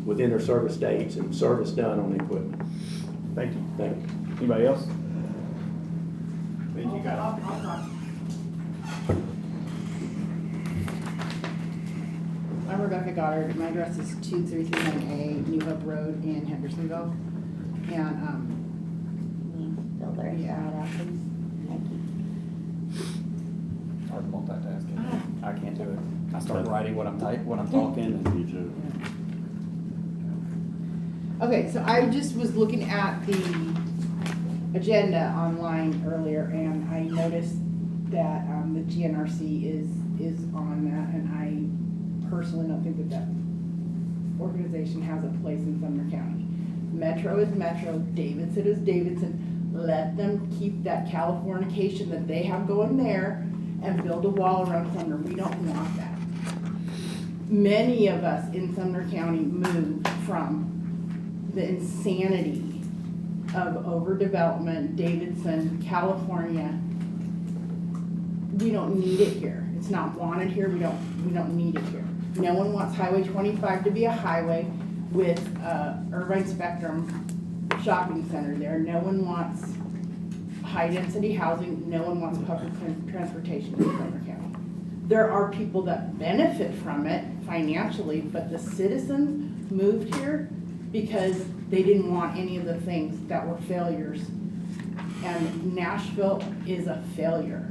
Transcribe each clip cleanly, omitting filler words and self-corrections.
within their service dates and service done on the equipment. Thank you. Thank you. Anybody else? Thank you, guys. I'll talk. I'm Rebecca Goddard. My address is 2339A New Hope Road in Hendersonville. And, Fill there, Yeah. out please. Thank you. Hard multitasking. I can't do it. I start writing what I'm talking, and okay, so I just was looking at the agenda online earlier, and I noticed that the GNRC is on that, and I personally don't think that organization has a place in Sumner County. Metro is Metro, Davidson is Davidson. Let them keep that Californication that they have going there and build a wall around Sumner. We don't want that. Many of us in Sumner County moved from the insanity of overdevelopment, Davidson, California. We don't need it here. It's not wanted here. We don't need it here. No one wants Highway 25 to be a highway with Irvine Spectrum shopping center there. No one wants high density housing. No one wants public transportation in Sumner County. There are people that benefit from it financially, but the citizens moved here because they didn't want any of the things that were failures. And Nashville is a failure.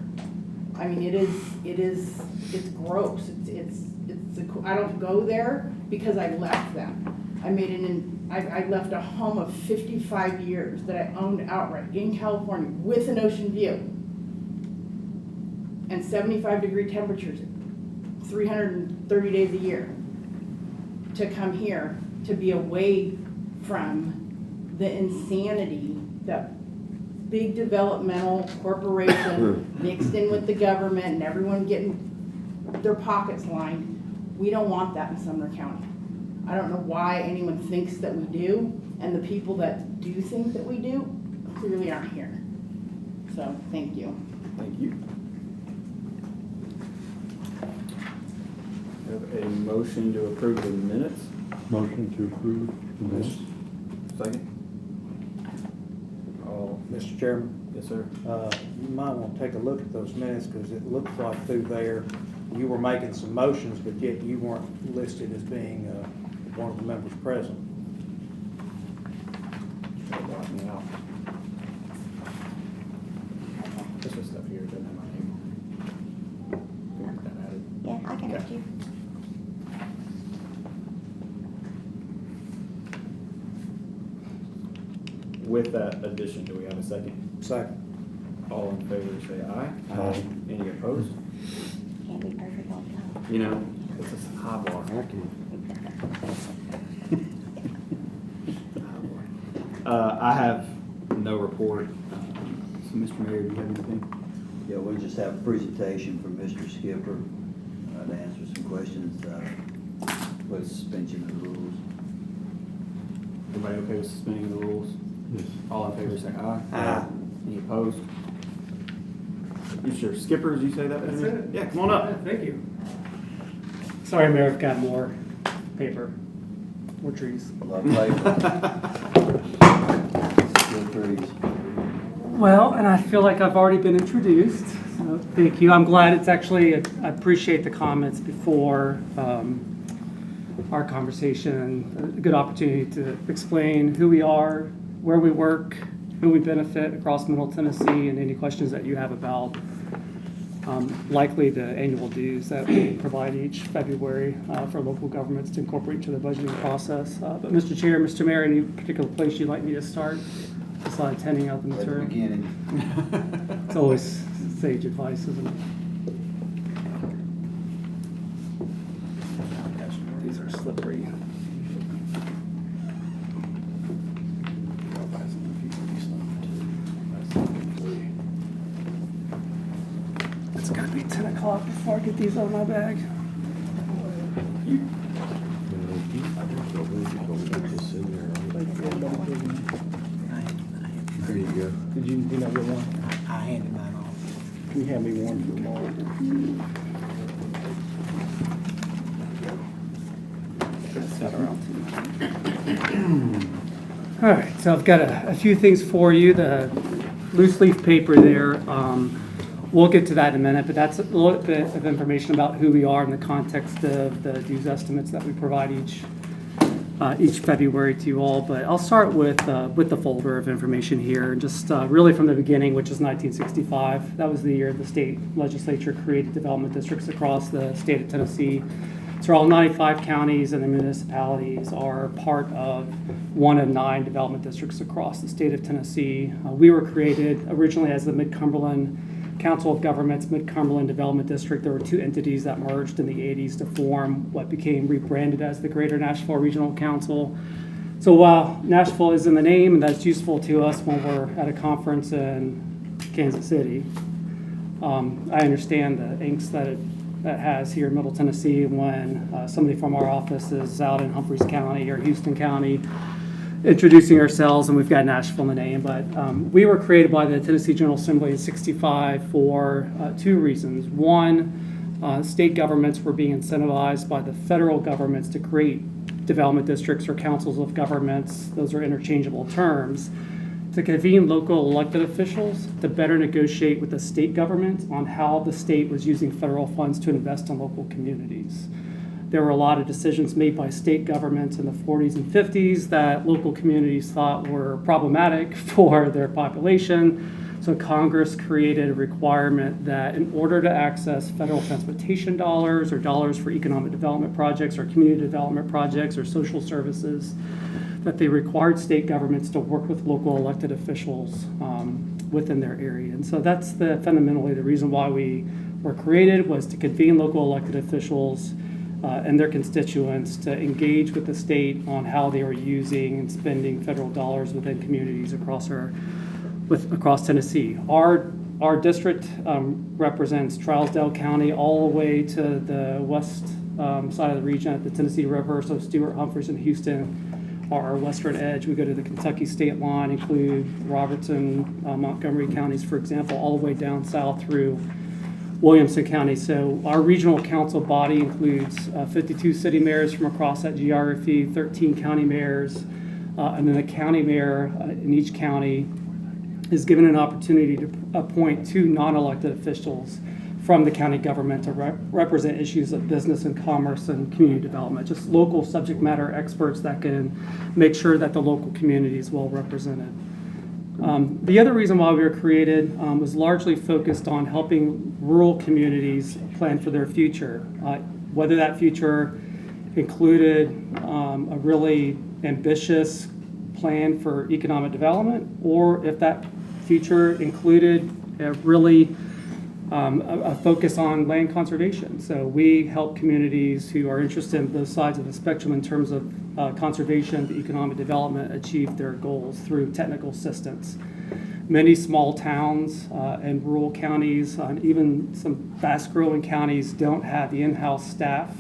I mean, it's gross. I don't go there because I left them. I left a home of 55 years that I owned outright in California with an ocean view and 75-degree temperatures, 330 days a year, to come here to be away from the insanity that big developmental corporation mixed in with the government and everyone getting their pockets lined. We don't want that in Sumner County. I don't know why anyone thinks that we do, and the people that do think that we do clearly aren't here. So, thank you. thank you. We have a motion to approve the minutes. Motion to approve the minutes. Second. All, Mr. Chairman, yes, sir. you might want to take a look at those minutes, because it looks like through there, you were making some motions, but yet you weren't listed as being one of the members present. That blocked me out. This is stuff here, doesn't have my name on it. Get that added. Yeah, I can Okay. help you. With that addition, do we have a second? Second. All in favor, say aye. Aye. Any opposed? Can't be perfect all the time. You know, it's a high bar. I have no report. So, Mr. Mayor, do you have anything? Yeah, we just have a presentation from Mr. Skipper to answer some questions with suspension of the rules. Everybody okay with suspending the rules? Yes. All in favor, say aye. Aye. Any opposed? You sure? Skippers, you say that? That's it. Yeah, come on up. Thank you. Sorry, Mayor, I've got more paper, more trees. Love paper. Still trees. Well, and I feel like I've already been introduced, so thank you. I'm glad it's actually, I appreciate the comments before our conversation, a good opportunity to explain who we are, where we work, who we benefit across Middle Tennessee, and any questions that you have about likely the annual dues that we provide each February for local governments to incorporate to the budgeting process. But Mr. Chair, Mr. Mayor, any particular place you'd like me to start? Just on attending out the At the material. beginning. It's always sage advice, isn't it? These are slippery. It's gotta be 10 o'clock before I get these out of my bag. There you go. Did you not get one? I handed mine off. Can you hand me one for tomorrow? that around too. All right, so I've got a few things for you. The loose leaf paper there, we'll get to that in a minute, but that's a little bit of information about who we are in the context of the dues estimates that we provide each February to you all. But I'll start with the folder of information here, just really from the beginning, which is 1965. That was the year the state legislature created development districts across the state of Tennessee. So all 95 counties and the municipalities are part of one of 9 development districts across the state of Tennessee. We were created originally as the Mid-Cumberland Council of Governments Mid-Cumberland Development District. There were 2 entities that merged in the 80s to form what became rebranded as the Greater Nashville Regional Council. So while Nashville is in the name, and that's useful to us when we're at a conference in Kansas City, I understand the angst that has here in Middle Tennessee when somebody from our office is out in Humphreys County or Houston County introducing ourselves, and we've got Nashville in the name. But we were created by the Tennessee General Assembly in '65 for 2 reasons. One, state governments were being incentivized by the federal governments to create development districts or councils of governments. Those are interchangeable terms, to convene local elected officials to better negotiate with the state government on how the state was using federal funds to invest in local communities. There were a lot of decisions made by state governments in the 40s and 50s that local communities thought were problematic for their population. So Congress created a requirement that in order to access federal transportation dollars or dollars for economic development projects or community development projects or social services, that they required state governments to work with local elected officials within their area. And so that's fundamentally the reason why we were created, was to convene local elected officials and their constituents to engage with the state on how they were using and spending federal dollars within communities across Tennessee. Our district represents Trousdale County all the way to the west side of the region at the Tennessee River. So Stewart, Humphreys, and Houston are our western edge. We go to the Kentucky state line, include Robertson, Montgomery counties, for example, all the way down south through Williamson County. So our regional council body includes 52 city mayors from across that geography, 13 county mayors, and then a county mayor in each county is given an opportunity to appoint 2 non-elected officials from the county government to represent issues of business and commerce and community development, just local subject matter experts that can make sure that the local community is well represented. The other reason why we were created was largely focused on helping rural communities plan for their future, whether that future included a really ambitious plan for economic development, or if that future included a really a focus on land conservation. So we help communities who are interested in both sides of the spectrum in terms of conservation to economic development achieve their goals through technical assistance. Many small towns and rural counties, and even some fast-growing counties, don't have the in-house staff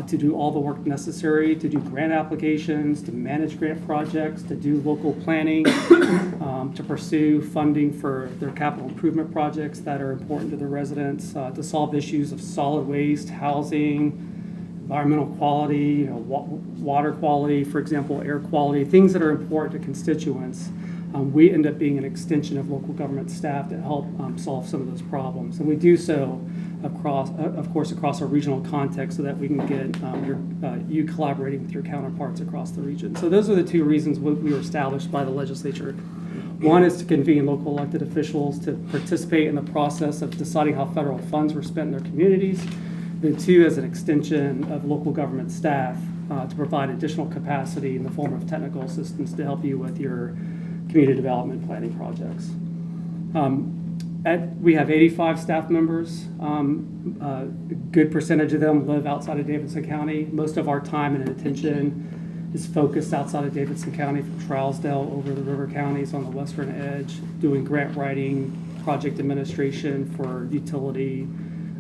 to do all the work necessary to do grant applications, to manage grant projects, to do local planning, to pursue funding for their capital improvement projects that are important to the residents, to solve issues of solid waste, housing, environmental quality, water quality, for example, air quality, things that are important to constituents. We end up being an extension of local government staff to help solve some of those problems. And we do so across our regional context so that we can get you collaborating with your counterparts across the region. So those are the 2 reasons we were established by the legislature. One is to convene local elected officials to participate in the process of deciding how federal funds were spent in their communities. Then 2, as an extension of local government staff to provide additional capacity in the form of technical assistance to help you with your community development planning projects. We have 85 staff members. A good percentage of them live outside of Davidson County. Most of our time and attention is focused outside of Davidson County, from Trousdale over the river counties on the western edge, doing grant writing, project administration for utility,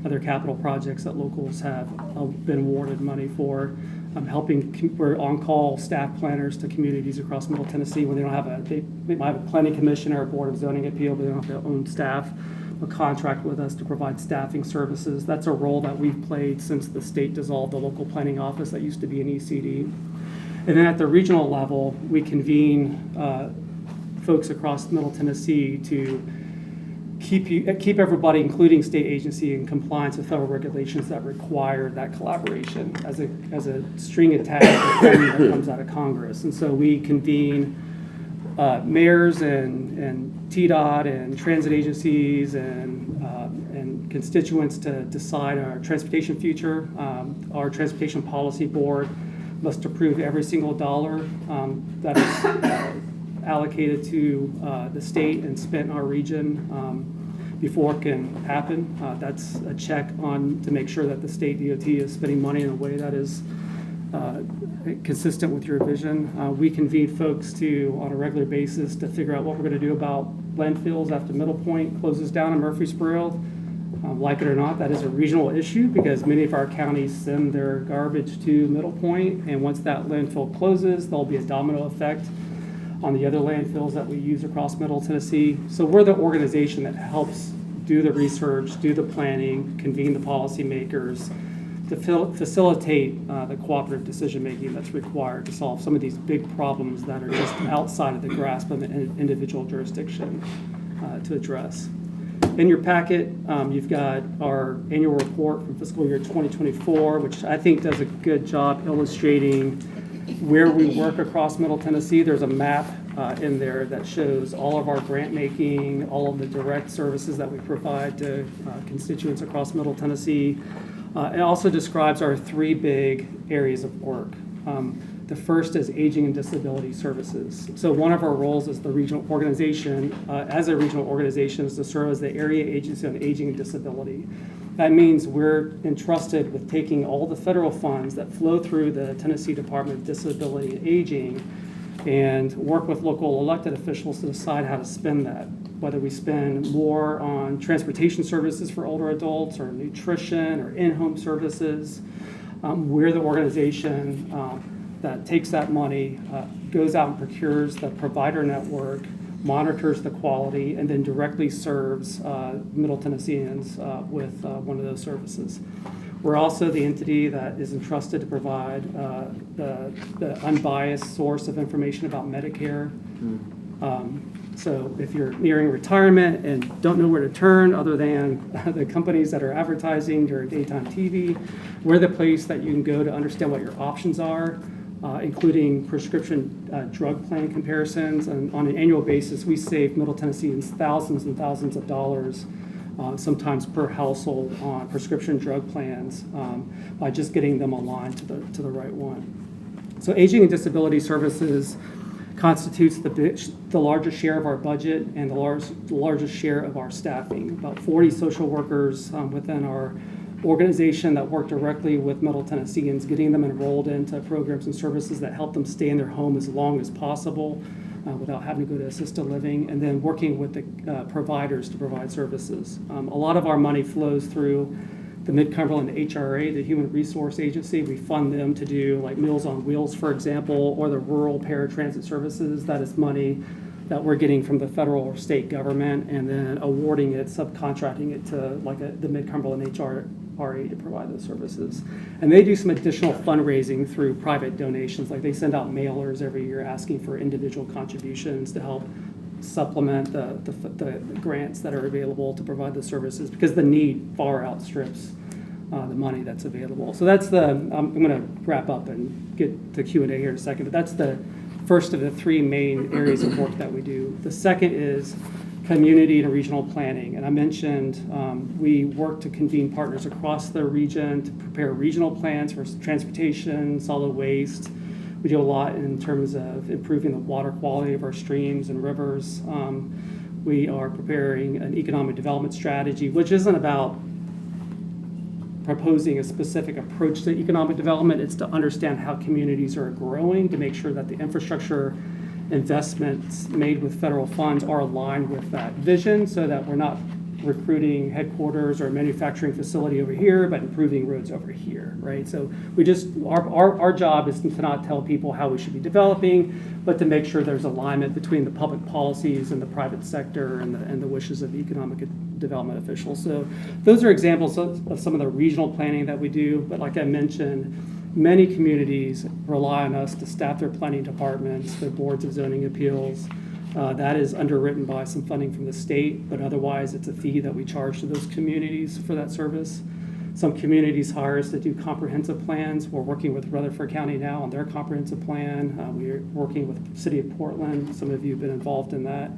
other capital projects that locals have been awarded money for. We're on-call staff planners to communities across Middle Tennessee when they don't have they might have a planning commission or a board of zoning appeal, but they don't have their own staff a contract with us to provide staffing services. That's a role that we've played since the state dissolved the local planning office that used to be an ECD. And then at the regional level, we convene folks across Middle Tennessee to keep everybody, including state agency, in compliance with federal regulations that require that collaboration as a string attached that comes out of Congress. And so we convene mayors and TDOT and transit agencies and constituents to decide our transportation future. Our transportation policy board must approve every single dollar that is allocated to the state and spent in our region before it can happen. That's a check to make sure that the state DOT is spending money in a way that is consistent with your vision. We convene folks on a regular basis to figure out what we're going to do about landfills after Middle Point closes down in Murfreesboro. Like it or not, that is a regional issue because many of our counties send their garbage to Middle Point, and once that landfill closes, there'll be a domino effect on the other landfills that we use across Middle Tennessee. So we're the organization that helps do the research, do the planning, convene the policymakers to facilitate the cooperative decision-making that's required to solve some of these big problems that are just outside of the grasp of an individual jurisdiction to address. In your packet, you've got our annual report from fiscal year 2024, which I think does a good job illustrating where we work across Middle Tennessee. There's a map in there that shows all of our grant making, all of the direct services that we provide to constituents across Middle Tennessee. It also describes our three big areas of work. The first is aging and disability services. So one of our roles as the regional organization, is to serve as the area agency on aging and disability. That means we're entrusted with taking all the federal funds that flow through the Tennessee Department of Disability and Aging and work with local elected officials to decide how to spend that, whether we spend more on transportation services for older adults or nutrition or in-home services. We're the organization that takes that money, goes out and procures the provider network, monitors the quality, and then directly serves Middle Tennesseans with one of those services. We're also the entity that is entrusted to provide the unbiased source of information about Medicare. So if you're nearing retirement and don't know where to turn other than the companies that are advertising during daytime TV, we're the place that you can go to understand what your options are, including prescription drug plan comparisons. And on an annual basis, we save Middle Tennesseans thousands and thousands of dollars, sometimes per household, on prescription drug plans by just getting them aligned to the right one. So aging and disability services constitutes the largest share of our budget and the largest share of our staffing. About 40 social workers within our organization that work directly with Middle Tennesseans, getting them enrolled into programs and services that help them stay in their home as long as possible without having to go to assisted living, and then working with the providers to provide services. A lot of our money flows through the Mid-Cumberland HRA, the Human Resource Agency. We fund them to do like Meals on Wheels, for example, or the rural paratransit services. That is money that we're getting from the federal or state government and then awarding it, subcontracting it to like the Mid-Cumberland HRA to provide those services. And they do some additional fundraising through private donations. Like they send out mailers every year asking for individual contributions to help supplement the grants that are available to provide the services, because the need far outstrips the money that's available. So that's I'm going to wrap up and get to Q&A here in a second, but that's the first of the three main areas of work that we do. The second is community and regional planning. And I mentioned we work to convene partners across the region to prepare regional plans for transportation, solid waste. We do a lot in terms of improving the water quality of our streams and rivers. We are preparing an economic development strategy, which isn't about proposing a specific approach to economic development. It's to understand how communities are growing, to make sure that the infrastructure investments made with federal funds are aligned with that vision, so that we're not recruiting headquarters or manufacturing facility over here, but improving roads over here, right? So we just, our job is to not tell people how we should be developing, but to make sure there's alignment between the public policies and the private sector and the wishes of the economic development officials. So those are examples of some of the regional planning that we do, but like I mentioned, many communities rely on us to staff their planning departments, their boards of zoning appeals. That is underwritten by some funding from the state, but otherwise it's a fee that we charge to those communities for that service. Some communities hire us to do comprehensive plans. We're working with Rutherford County now on their comprehensive plan. We're working with the City of Portland. Some of you have been involved in that.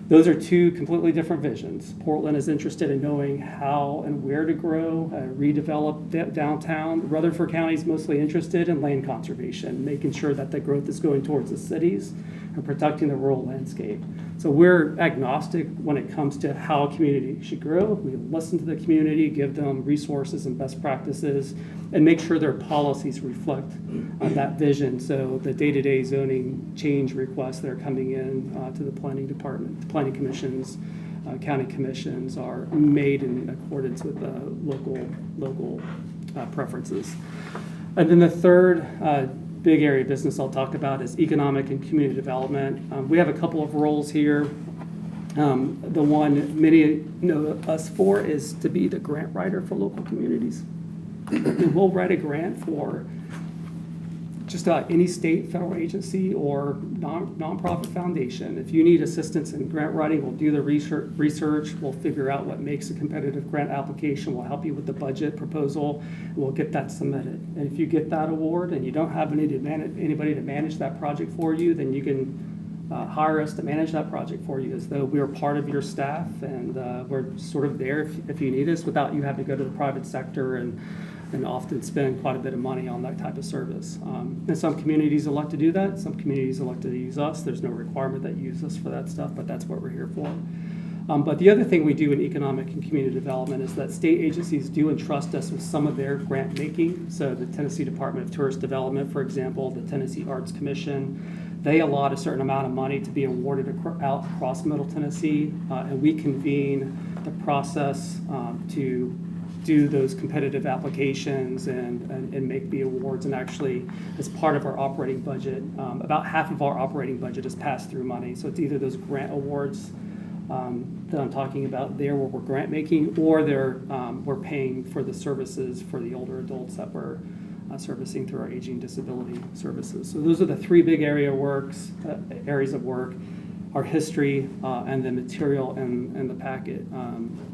Those are two completely different visions. Portland is interested in knowing how and where to grow, redevelop downtown. Rutherford County is mostly interested in land conservation, making sure that the growth is going towards the cities and protecting the rural landscape. So we're agnostic when it comes to how a community should grow. We listen to the community, give them resources and best practices, and make sure their policies reflect that vision. So the day-to-day zoning change requests that are coming in to the planning department, the planning commissions, county commissions are made in accordance with local preferences. And then the third big area of business I'll talk about is economic and community development. We have a couple of roles here. The one many know us for is to be the grant writer for local communities. And we'll write a grant for just about any state, federal agency, or nonprofit foundation. If you need assistance in grant writing, we'll do the research. We'll figure out what makes a competitive grant application. We'll help you with the budget proposal. And we'll get that submitted. And if you get that award and you don't have anybody to manage that project for you, then you can hire us to manage that project for you as though we are part of your staff, and we're sort of there if you need us without you having to go to the private sector and often spend quite a bit of money on that type of service. And some communities elect to do that. Some communities elect to use us. There's no requirement that you use us for that stuff, but that's what we're here for. But the other thing we do in economic and community development is that state agencies do entrust us with some of their grant making. So the Tennessee Department of Tourist Development, for example, the Tennessee Arts Commission, they allot a certain amount of money to be awarded out across Middle Tennessee, and we convene the process to do those competitive applications and make the awards. And actually, as part of our operating budget, about half of our operating budget is pass-through money. So it's either those grant awards that I'm talking about there where we're grant making, or we're paying for the services for the older adults that we're servicing through our aging disability services. So those are the three big areas of work. Our history and the material and the packet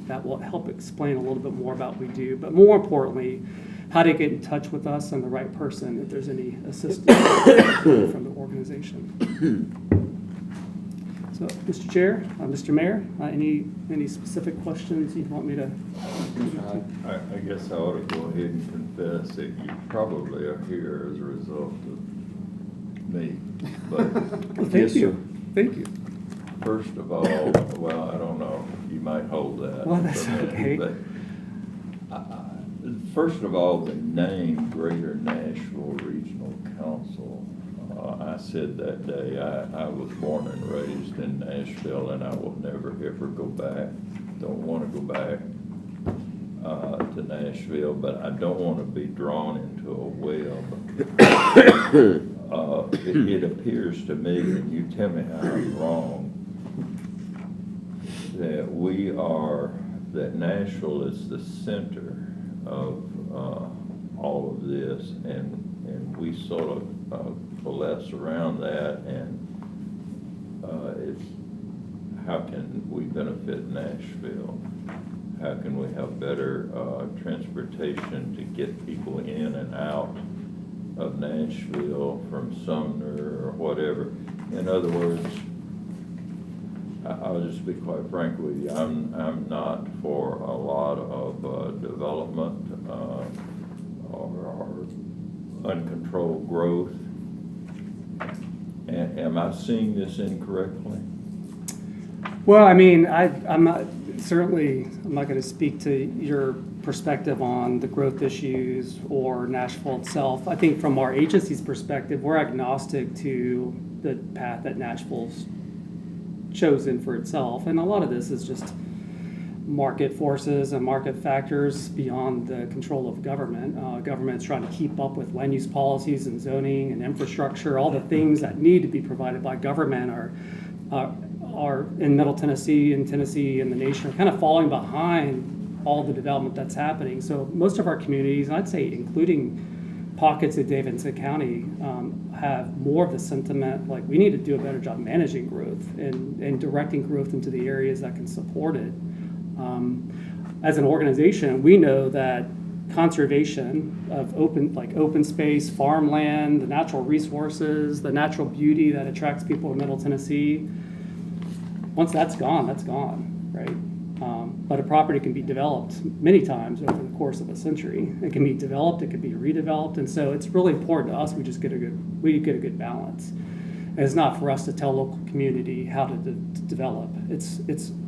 that will help explain a little bit more about what we do, but more importantly, how to get in touch with us and the right person if there's any assistance from the organization. So, Mr. Chair, Mr. Mayor, any specific questions you'd want me to? I guess I ought to go ahead and confess that you probably are here as a result of me, but. Well, thank you. Thank you. First of all, well, I don't know, you might hold that. Well, that's okay. But, first of all, the name Greater Nashville Regional Council, I said that day, I was born and raised in Nashville, and I will never ever go back. Don't want to go back to Nashville, but I don't want to be drawn into a well. It appears to me, and you tell me how I'm wrong, that Nashville is the center of all of this, and we sort of coalesce around that, and it's how can we benefit Nashville? How can we have better transportation to get people in and out of Nashville from Sumner or whatever? In other words, I'll just be quite frank with you. I'm not for a lot of development or uncontrolled growth. Am I seeing this incorrectly? Well, I mean, I'm not going to speak to your perspective on the growth issues or Nashville itself. I think from our agency's perspective, we're agnostic to the path that Nashville's chosen for itself. And a lot of this is just market forces and market factors beyond the control of government. Government's trying to keep up with land use policies and zoning and infrastructure. All the things that need to be provided by government are in Middle Tennessee and Tennessee and the nation are kind of falling behind all the development that's happening. So most of our communities, and I'd say including pockets of Davidson County, have more of the sentiment like we need to do a better job managing growth and directing growth into the areas that can support it. As an organization, we know that conservation of open space, farmland, the natural resources, the natural beauty that attracts people in Middle Tennessee, once that's gone, right? But a property can be developed many times over the course of a century. It can be developed, it can be redeveloped, and so it's really important to us. We get a good balance. And it's not for us to tell local community how to develop.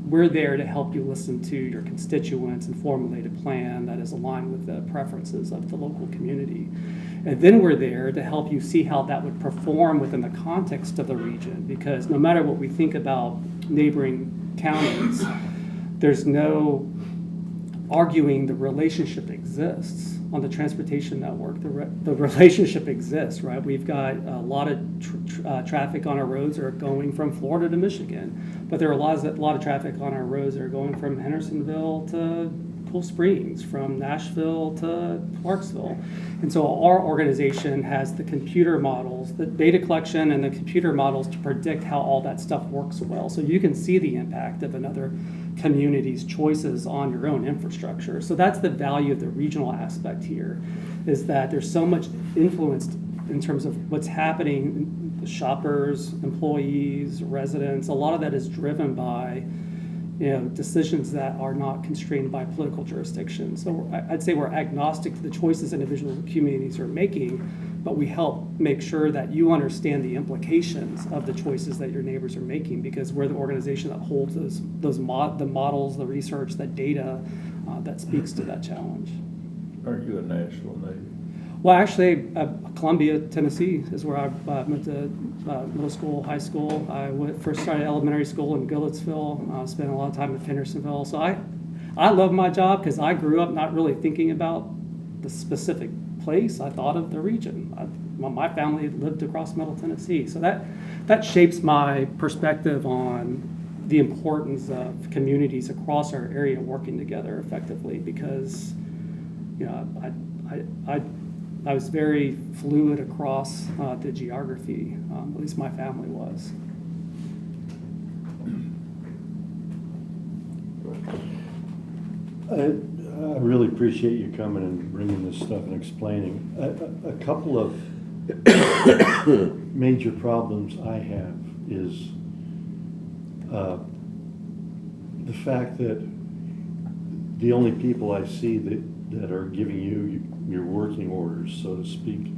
We're there to help you listen to your constituents and formulate a plan that is aligned with the preferences of the local community. And then we're there to help you see how that would perform within the context of the region, because no matter what we think about neighboring counties, there's no arguing the relationship exists on the transportation network. The relationship exists, right? We've got a lot of traffic on our roads that are going from Florida to Michigan, but there are a lot of traffic on our roads that are going from Hendersonville to Cool Springs, from Nashville to Clarksville. And so our organization has the computer models, the data collection and the computer models to predict how all that stuff works well. So you can see the impact of another community's choices on your own infrastructure. So that's the value of the regional aspect here, is that there's so much influence in terms of what's happening, the shoppers, employees, residents. A lot of that is driven by decisions that are not constrained by political jurisdiction. So I'd say we're agnostic to the choices individual communities are making, but we help make sure that you understand the implications of the choices that your neighbors are making, because we're the organization that holds the models, the research, the data that speaks to that challenge. Aren't you a national Navy? Well, actually, Columbia, Tennessee is where I went to middle school, high school. I first started elementary school in Goodlettsville, spent a lot of time in Hendersonville. So I love my job because I grew up not really thinking about the specific place. I thought of the region. My family lived across Middle Tennessee. So that shapes my perspective on the importance of communities across our area working together effectively, because I was very fluid across the geography, at least my family was. I really appreciate you coming and bringing this stuff and explaining. A couple of major problems I have is the fact that the only people I see that are giving you your working orders, so to speak,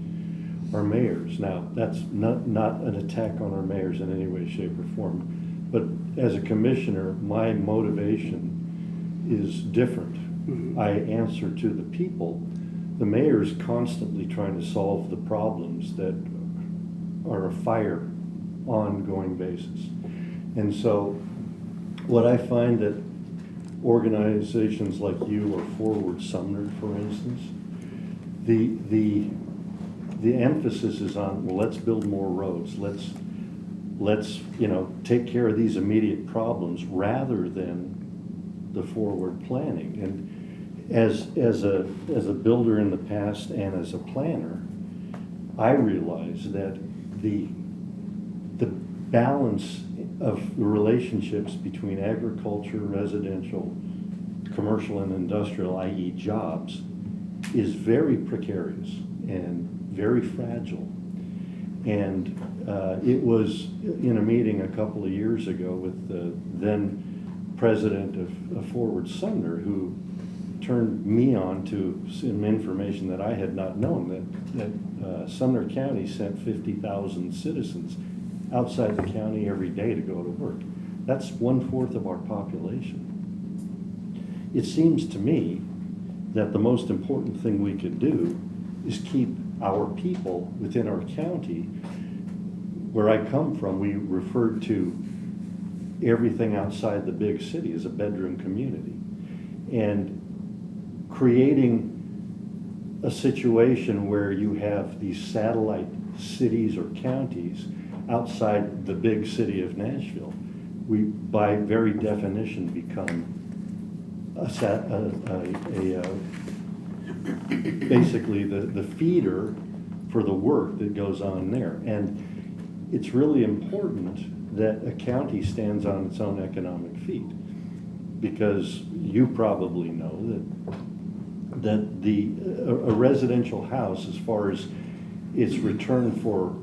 are mayors. Now, that's not an attack on our mayors in any way, shape, or form, but as a commissioner, my motivation is different. Mm-hmm. I answer to the people. The mayor's constantly trying to solve the problems that are a fire ongoing basis. And so what I find that organizations like you or Forward Sumner, for instance, the emphasis is on, well, let's build more roads, let's take care of these immediate problems rather than the forward planning. And as a builder in the past and as a planner, I realize that the balance of the relationships between agriculture, residential, commercial, and industrial, i.e. jobs, is very precarious and very fragile. And it was in a meeting a couple of years ago with the then president of Forward Sumner, who turned me on to some information that I had not known, that Sumner County sent 50,000 citizens outside the county every day to go to work. That's 1/4 of our population. It seems to me that the most important thing we could do is keep our people within our county. Where I come from, we referred to everything outside the big city as a bedroom community. and creating a situation where you have these satellite cities or counties outside the big city of Nashville, we, by very definition, become basically the feeder for the work that goes on there. And it's really important that a county stands on its own economic feet, because you probably know that a residential house, as far as its return for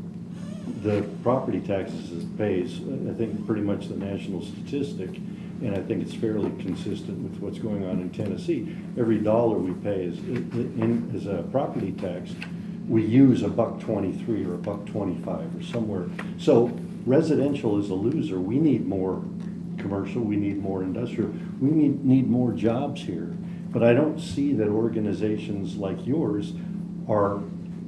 the property taxes it pays, I think pretty much the national statistic, and I think it's fairly consistent with what's going on in Tennessee. Every dollar we pay as a property tax, we use $1.23 or $1.25 or somewhere. So residential is a loser. We need more commercial, we need more industrial, we need more jobs here. But I don't see that organizations like yours are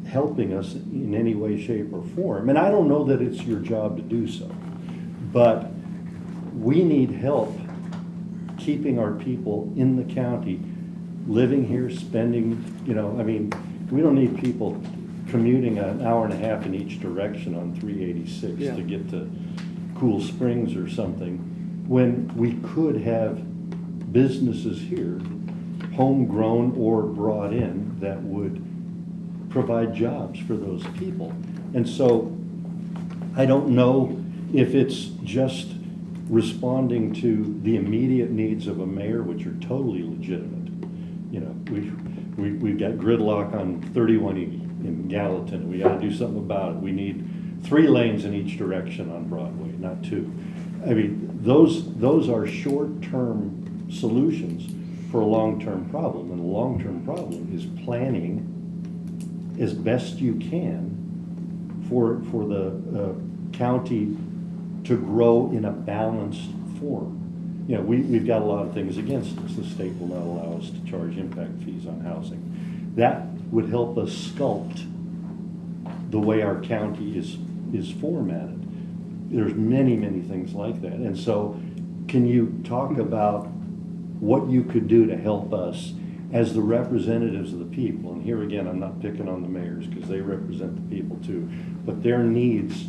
helping us in any way, shape, or form. And I don't know that it's your job to do so. But we need help keeping our people in the county, living here, spending, I mean, we don't need people commuting an hour and a half in each direction on 386 Yeah. to get to Cool Springs or something, when we could have businesses here, homegrown or brought in, that would provide jobs for those people. And so I don't know if it's just responding to the immediate needs of a mayor, which are totally legitimate. We've got gridlock on 31E in Gallatin. We got to do something about it. We need 3 lanes in each direction on Broadway, not 2. I mean, those are short-term solutions for a long-term problem, and a long-term problem is planning as best you can for the county to grow in a balanced form. We've got a lot of things against us. The state will not allow us to charge impact fees on housing. That would help us sculpt the way our county is formatted. There's many, many things like that. And so can you talk about what you could do to help us as the representatives of the people? And here again, I'm not picking on the mayors, because they represent the people too, but their needs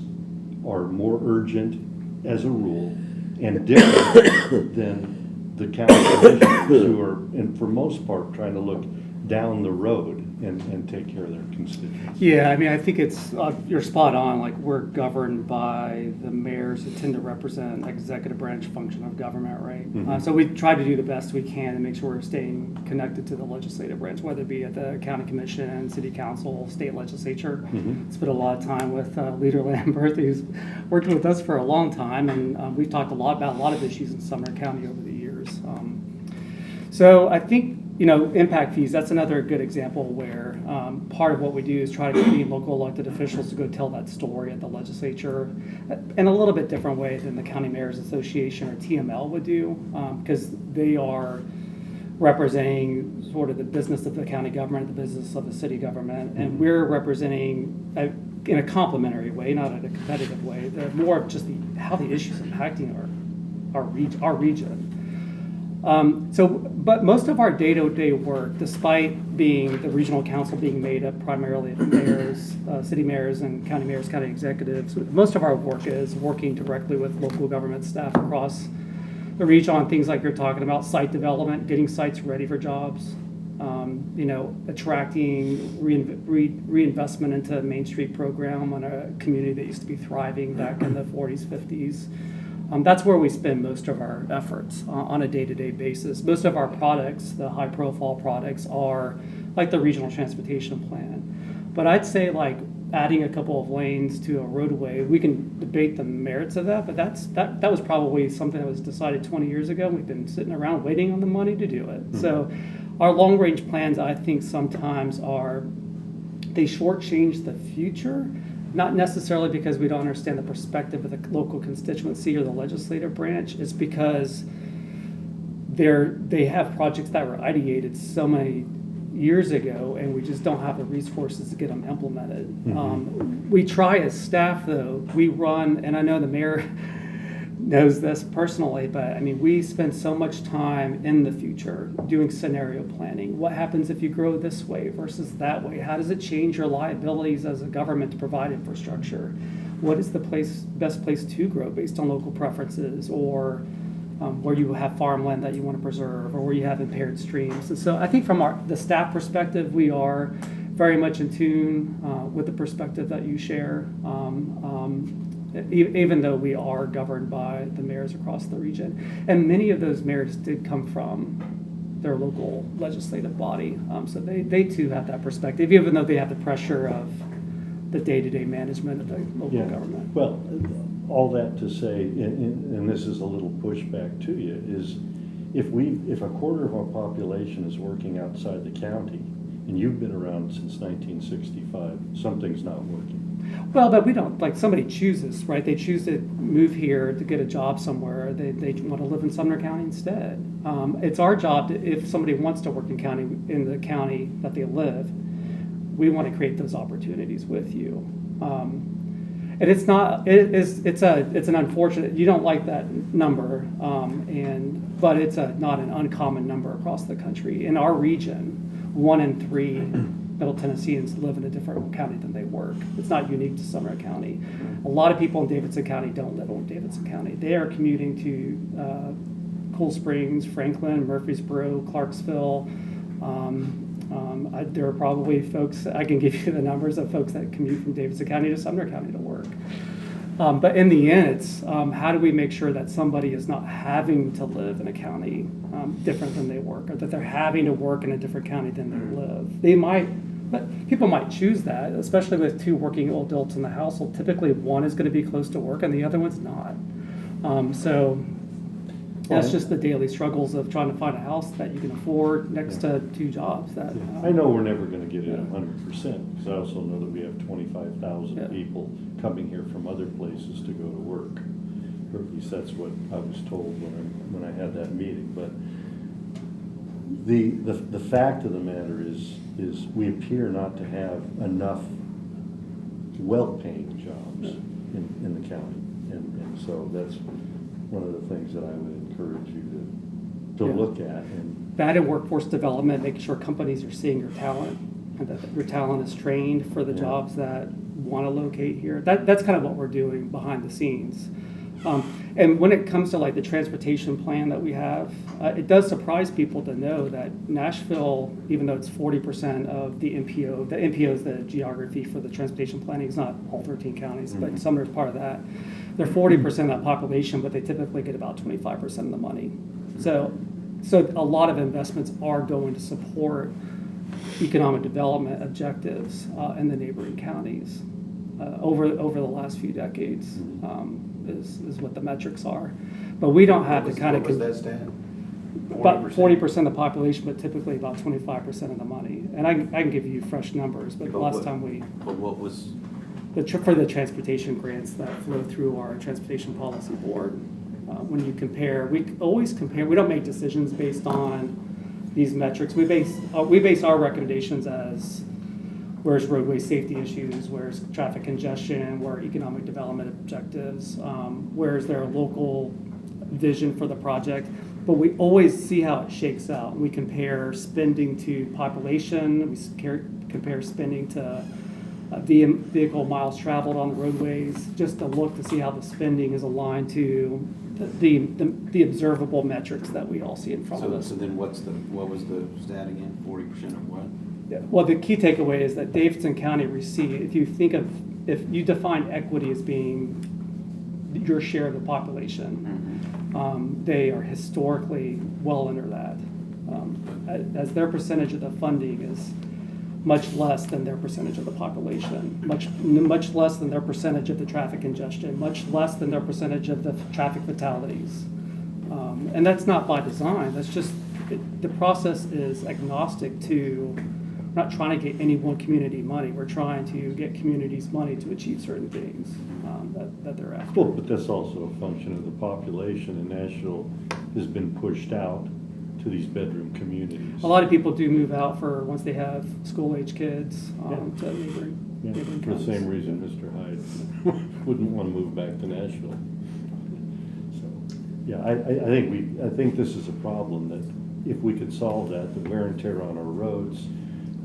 are more urgent as a rule and different than the county commissioners, who are, and for most part, trying to look down the road and take care of their constituents. Yeah, I mean, I think it's, you're spot on. Like, we're governed by the mayors who tend to represent executive branch function of government, right? Mhm. So we try to do the best we can to make sure we're staying connected to the legislative branch, whether it be at the county commission, city council, state legislature. Mhm. Spent a lot of time with Leader Lambert, who's worked with us for a long time, and we've talked a lot about a lot of issues in Sumner County over the years. So I think, impact fees, that's another good example where part of what we do is try to convene local elected officials to go tell that story at the legislature in a little bit different way than the County Mayors Association or TML would do, because they are representing sort of the business of the county government, the business of the city government, and we're representing in a complementary way, not in a competitive way, more of just how the issues impacting our region. But most of our day-to-day work, despite being the regional council being made up primarily of mayors, city mayors and county mayors, county executives, most of our work is working directly with local government staff across the region on things like you're talking about, site development, getting sites ready for jobs, attracting reinvestment into a Main Street program on a community that used to be thriving back in the 40s, 50s. That's where we spend most of our efforts on a day-to-day basis. Most of our products, the high-profile products, are like the regional transportation plan. But I'd say like adding a couple of lanes to a roadway, we can debate the merits of that, but that was probably something that was decided 20 years ago. We've been sitting around waiting on the money to do it. Mm-hmm. So our long-range plans, I think sometimes they shortchange the future. Not necessarily because we don't understand the perspective of the local constituency or the legislative branch. It's because they have projects that were ideated so many years ago, and we just don't have the resources to get them implemented. Mm-hmm. We try as staff, though. We run, and I know the mayor knows this personally, but I mean, we spend so much time in the future doing scenario planning. What happens if you grow this way versus that way? How does it change your liabilities as a government to provide infrastructure? What is the best place to grow based on local preferences, or where you have farmland that you want to preserve, or where you have impaired streams? And so I think from the staff perspective, we are very much in tune with the perspective that you share. Even though we are governed by the mayors across the region. And many of those mayors did come from their local legislative body. So they too have that perspective, even though they have the pressure of the day-to-day management of the local government. Well, all that to say, and this is a little pushback to you, is if a quarter of our population is working outside the county, and you've been around since 1965, something's not working. Well, but we don't, like, somebody chooses, right? They choose to move here to get a job somewhere. They want to live in Sumner County instead. It's our job if somebody wants to work in the county that they live, we want to create those opportunities with you. And it's an unfortunate, you don't like that number, but it's not an uncommon number across the country. In our region, 1 in 3 Middle Tennesseans live in a different county than they work. It's not unique to Sumner County. A lot of people in Davidson County don't live in Davidson County. They are commuting to Cool Springs, Franklin, Murfreesboro, Clarksville. There are probably folks, I can give you the numbers of folks that commute from Davidson County to Sumner County to work. But in the end, it's how do we make sure that somebody is not having to live in a county different than they work, or that they're having to work in a different county than they live. They might, but people might choose that, especially with 2 working adults in the household. Typically, one is going to be close to work and the other one's not. So that's just the daily struggles of trying to find a house that you can afford next to 2 jobs. That I know we're never going to get it 100%, because I also know that we have 25,000 people coming here from other places to go to work. Or at least that's what I was told when I had that meeting. But the fact of the matter is we appear not to have enough well-paying jobs in the county, and so that's one of the things that I would encourage you to look at. And that in workforce development, making sure companies are seeing your talent and that your talent is trained for the jobs that want to locate here. That's kind of what we're doing behind the scenes. And when it comes to like the transportation plan that we have, it does surprise people to know that Nashville, even though it's 40% of the MPO is the geography for the transportation planning. It's not all 13 counties, but Sumner is part of that. They're 40% of that population, but they typically get about 25% of the money. So a lot of investments are going to support economic development objectives in the neighboring counties over the last few decades. Is what the metrics are, but we don't have the kind of. What was that stat? About 40% of the population, but typically about 25% of the money. And I can give you fresh numbers, but last time we. But what was? For the transportation grants that flow through our transportation policy board, when you compare, we always compare. We don't make decisions based on these metrics. We base our recommendations as. Where's roadway safety issues, where's traffic congestion, where are economic development objectives, where's their local vision for the project. But we always see how it shakes out. We compare spending to population, we compare spending to vehicle miles traveled on the roadways, just to look to see how the spending is aligned to the observable metrics that we all see in front of us. So then what was the stat again? 40% of what? Well, the key takeaway is that Davidson County received, if you define equity as being your share of the population, they are historically well under that. As their percentage of the funding is much less than their percentage of the population, much less than their percentage of the traffic congestion, much less than their percentage of the traffic fatalities. And that's not by design. That's just, the process is agnostic to. We're not trying to get any one community money. We're trying to get communities money to achieve certain things that they're after. well, but that's also a function of the population, and Nashville has been pushed out to these bedroom communities. A lot of people do move out for once they have school-age kids to neighboring For the counties. same reason Mr. Hyde wouldn't want to move back to Nashville. Yeah, I think this is a problem that if we could solve that, the wear and tear on our roads,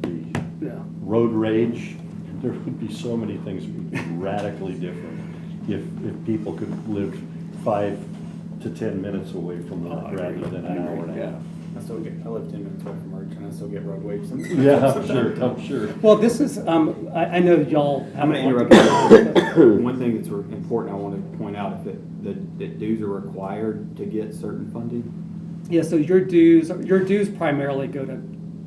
the Yeah. road rage, there would be so many things that would be radically different if people could live 5 to 10 minutes away from Oh, that I agree. rather than I an agree, hour and a yeah. half. I live 10 minutes away from work, and I still get road rage sometimes. Yeah, I'm sure. Well, this is, I know y'all I'm haven't. gonna interrupt you. One thing that's important I want to point out, if that dues are required to get certain funding. Yeah, so your dues primarily go to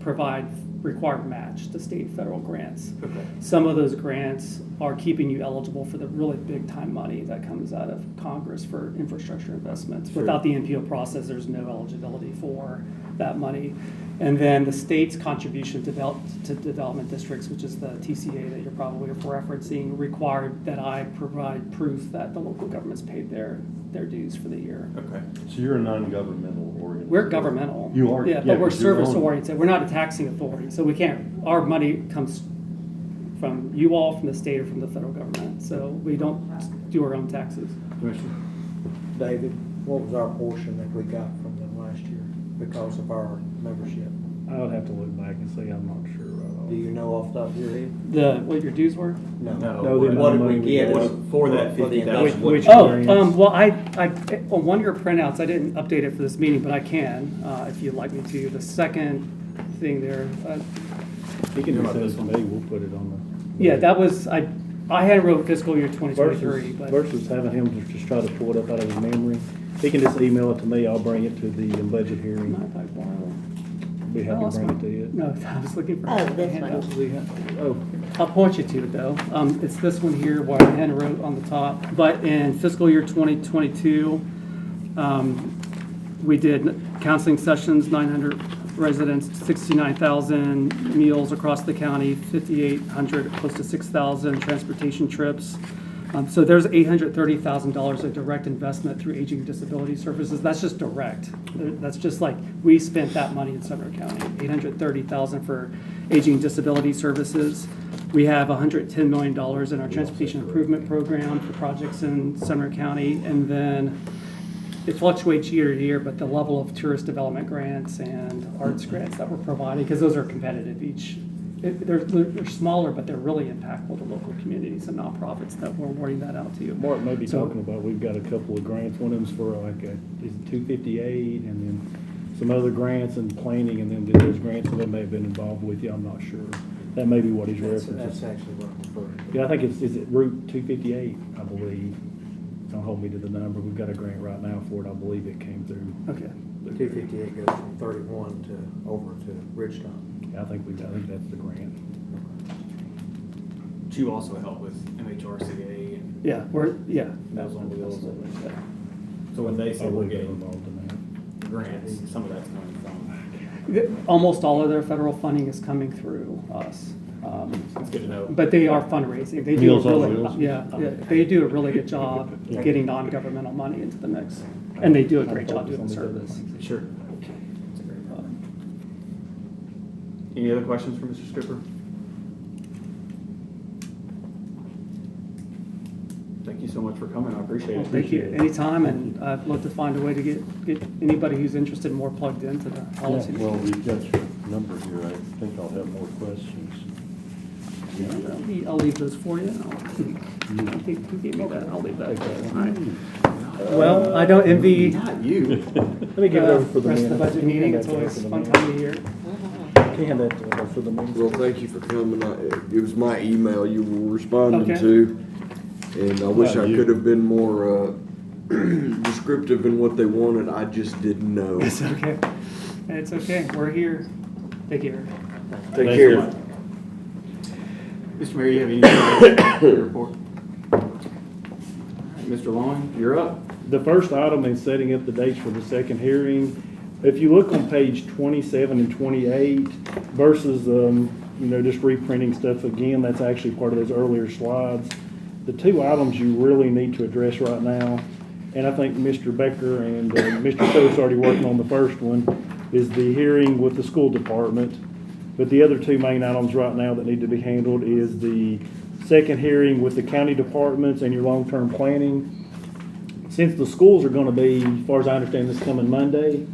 provide required match to state and federal grants. Okay. Some of those grants are keeping you eligible for the really big time money that comes out of Congress for infrastructure investments. Sure. Without the NPO process, there's no eligibility for that money. And then the state's contribution to development districts, which is the TCA that you're probably referencing, required that I provide proof that the local government's paid their dues for the year. Okay. So you're a non-governmental organization? We're governmental. You are? Yeah, but we're 'cause you're service owned. oriented. We're not a taxing authority, so we can't, our money comes from you all, from the state, or from the federal government. So we don't do our own taxes. Commissioner? David, what was our portion that we got from them last year because of our membership? I would have to look back and see, I'm not sure right off. Do you know off the top of your head? What your dues were? No, the What amount did of we money get got. as- For that for the 50,000. investment? Which Oh, grants? well, I on one of your printouts, I didn't update it for this meeting, but I can, if you'd like me to. The second thing there, He can How just about send it this to one? me, we'll put it on the. yeah, that was, I had wrote fiscal year 2023, but. Versus having him just try to pull it up out of his memory. He can just email it to me, I'll bring it to the budget hearing. Mind if I borrow? Be happy to bring it to you. No, I was looking for. Oh, a this handout. one. Oh, I'll point you to it though. It's this one here where I hand wrote on the top. But in fiscal year 2022, we did counseling sessions, 900 residents, 69,000 meals across the county, 5,800, close to 6,000 transportation trips. So there's $830,000 of direct investment through aging and disability services. That's just direct. That's just like, we spent that money in Sumner County, $830,000 for aging and disability services. We have $110 million in our transportation improvement program for projects in Sumner County. And then it fluctuates year to year, but the level of tourist development grants and arts grants that we're providing, because those are competitive each, they're smaller, but they're really impactful to local communities and nonprofits that we're awarding that out to you. Mark may be So- talking about, we've got a couple of grants, one of them's for like is it 258, and then some other grants and planning, and then those grants that may have been involved with you, I'm not sure. That may be what he's That's referencing. actually what I'm referring to. Yeah, I think is it Route 258, I believe. Don't hold me to the number, we've got a grant right now for it, I believe it came through. Okay. 258 goes from 31 to over to Ridgetown. I think that's the grant. You also help with MHRCA and Yeah, Meals on Wheels. Yeah. so when they I say we're believe they're getting involved in that. grants, some of that's coming from. Almost all of their federal funding is coming through us. It's good to know. But they are fundraising. They do a Meals on really, Wheels? yeah, they do a really good job getting non-governmental money into the mix. And they do a great job doing the service. Sure. It's a great product. Any other questions for Mr. Skipper? Thank you so much for coming. I appreciate Well, it. thank you. Anytime, and I'd love to find a way to get anybody who's interested more plugged into the policy. Well, we've got your number here, I think I'll have more questions. I'll leave those for you. Who gave me that? I'll leave that. All right. Well, I don't envy Not you. Let me give it over for the rest of the minutes. budget Can you meeting. hand It's that to always us a for fun the time of year. Can you hand that to us for the minutes? Well, thank you for coming. It was my email you were responding Okay. to, and I wish Wow, I you- could have been more descriptive in what they wanted. I just didn't know. It's okay. It's okay. We're here. Take care. Take Thank care. you. Mr. Mayor, you have anything to report? All right, Mr. Long, you're up. The first item is setting up the dates for the second hearing. If you look on page 27 and 28 versus, just reprinting stuff again, that's actually part of those earlier slides. The two items you really need to address right now, and I think Mr. Becker and Mr. Coates already working on the first one, is the hearing with the school department. But the other two main items right now that need to be handled is the second hearing with the county departments and your long-term planning. since the schools are gonna be, as far as I understand, this coming Monday,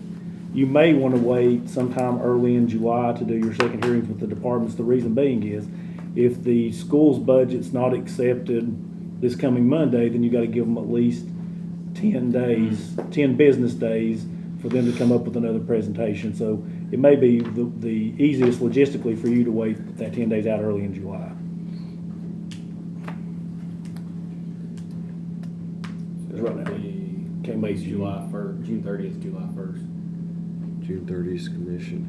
you may wanna wait sometime early in July to do your second hearings with the departments. The reason being is, if the school's budget's not accepted this coming Monday, then you gotta give them at least 10 days, 10 business days for them to come up with another presentation. So it may be the easiest logistically for you to wait that 10 days out early in July. Right now, can't wait It's July 1st, June 30th, July 1st. June 30th commission.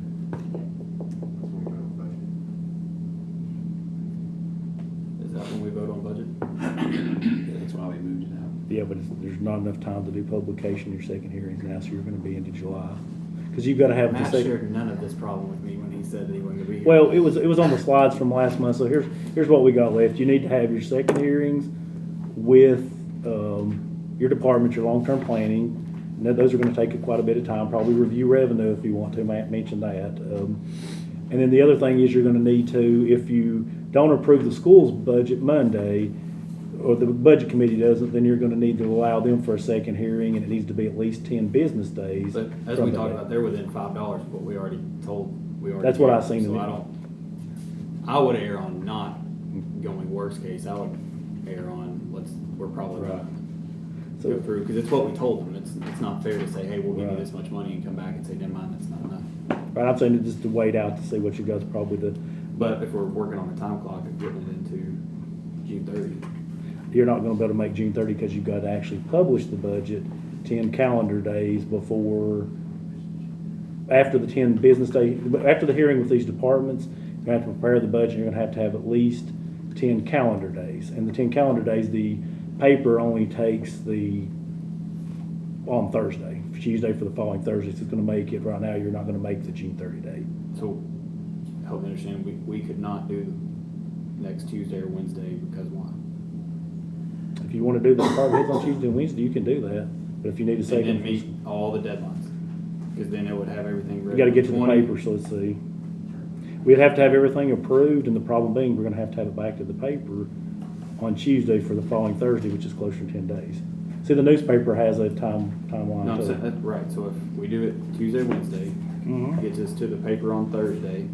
Is that when we vote on budget? Yeah, that's why we moved it out. Yeah, but there's not enough time to do publication, your second hearings now, so you're gonna be into July. Because you've gotta have the Matt second. shared none of this problem with me when he said that he wasn't gonna be here. Well, it was on the slides from last month, so here's what we got left. You need to have your second hearings with, your department, your long-term planning. Now, those are gonna take quite a bit of time, probably review revenue if you want to, Matt mentioned that. And then the other thing is you're gonna need to, if you don't approve the school's budget Monday, or the budget committee doesn't, then you're gonna need to allow them for a second hearing, and it needs to be at least 10 business days. But as from we the talked date. about, they're within $5 of what we already told, That's what I did. seen in So it. I would err on not going worst case. I would err on, we're probably Right. gonna So- go through, because it's what we told them. It's not fair to say, hey, we'll give you Right. this much money and come back and say, never mind, that's not enough. Right, I'm saying just to wait out to see what you guys probably do. But if we're working on a time clock and getting it into June 30th, You're not gonna be able to make June 30 because you've got to actually publish the budget 10 calendar days before, after the 10 business days, after the hearing with these departments, you're gonna have to prepare the budget, you're gonna have to have at least 10 calendar days. And the 10 calendar days, the paper only takes on Thursday, Tuesday for the following Thursday, so it's gonna make it, right now, you're not gonna make the June 30 date. so help me understand, we could not do next Tuesday or Wednesday because why? If you wanna do the department heads on Tuesday and Wednesday, you can do that, but if you need a And second. then meet all the deadlines, because then it would have everything ready. You gotta get to the 20. paper, so let's see. We'd have to have everything approved, and the problem being, we're gonna have to have it back to the paper on Tuesday for the following Thursday, which is closer to 10 days. See, the newspaper has a timeline No, I'm to saying, it. that's right, so if we do it Tuesday, Wednesday, Mhm. gets us to the paper on Thursday,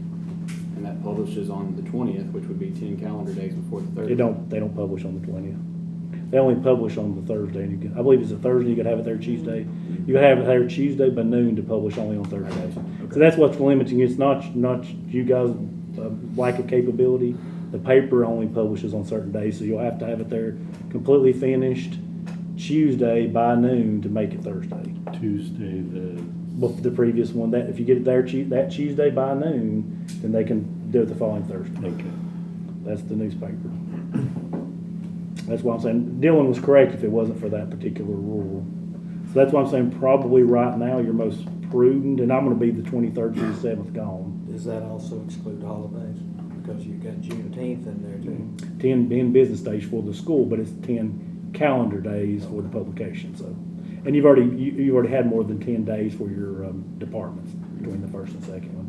and that publishes on the 20th, which would be 10 calendar days before the Thursday. They don't publish on the 20th. They only publish on the Thursday, and I believe it's a Thursday, you gotta have it there Tuesday. You gotta have it there Tuesday by noon to publish only on Thursday. Okay. So that's what's limiting, it's not you guys' lack of capability. The paper only publishes on certain days, so you'll have to have it there completely finished Tuesday by noon to make it Thursday. Tuesday, But the previous one, that if you get it there that Tuesday by noon, then they can do it the following Thursday. okay. That's the newspaper. That's why I'm saying Dylan was correct if it wasn't for that particular rule. So that's why I'm saying probably right now you're most prudent, and I'm gonna be the 23rd through the 7th gone. Does that also exclude holidays? Because you've got Juneteenth in there too. 10 business days for the school, but it's 10 calendar days for the publication, so. And you've already had more than 10 days for your departments between the first and second one.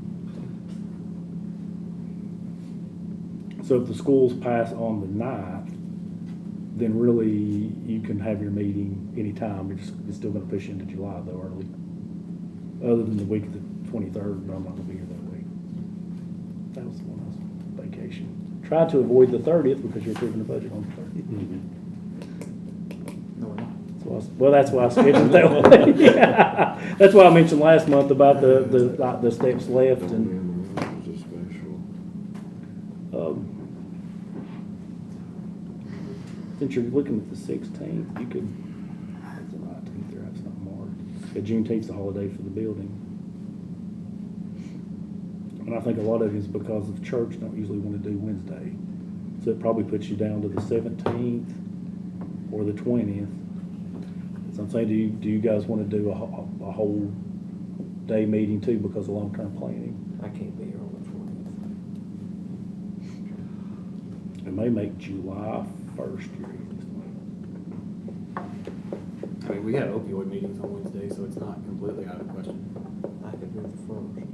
So if the schools pass on the 9th, then really you can have your meeting anytime. It's still gonna push into July though, early. Other than the week of the 23rd, but I'm not gonna be here that week. That was the one I was vacation. Tried to avoid the 30th because you're approving the budget on the 30th. No, we're not. Well, that's why I scheduled it that way. Yeah. That's why I mentioned last month about the steps left and, It was a special. since you're looking at the 16th, you could, that's the 19th there, that's not marked. But Juneteenth's a holiday for the building. And I think a lot of it is because the church don't usually want to do Wednesday. So it probably puts you down to the 17th or the 20th. So I'm saying, do you guys want to do a whole day meeting too because of long-term planning? I can't be here on the 20th. It may make July 1st. I mean, we have opioid meetings on Wednesday, so it's not completely out of the question. I could do the 1st.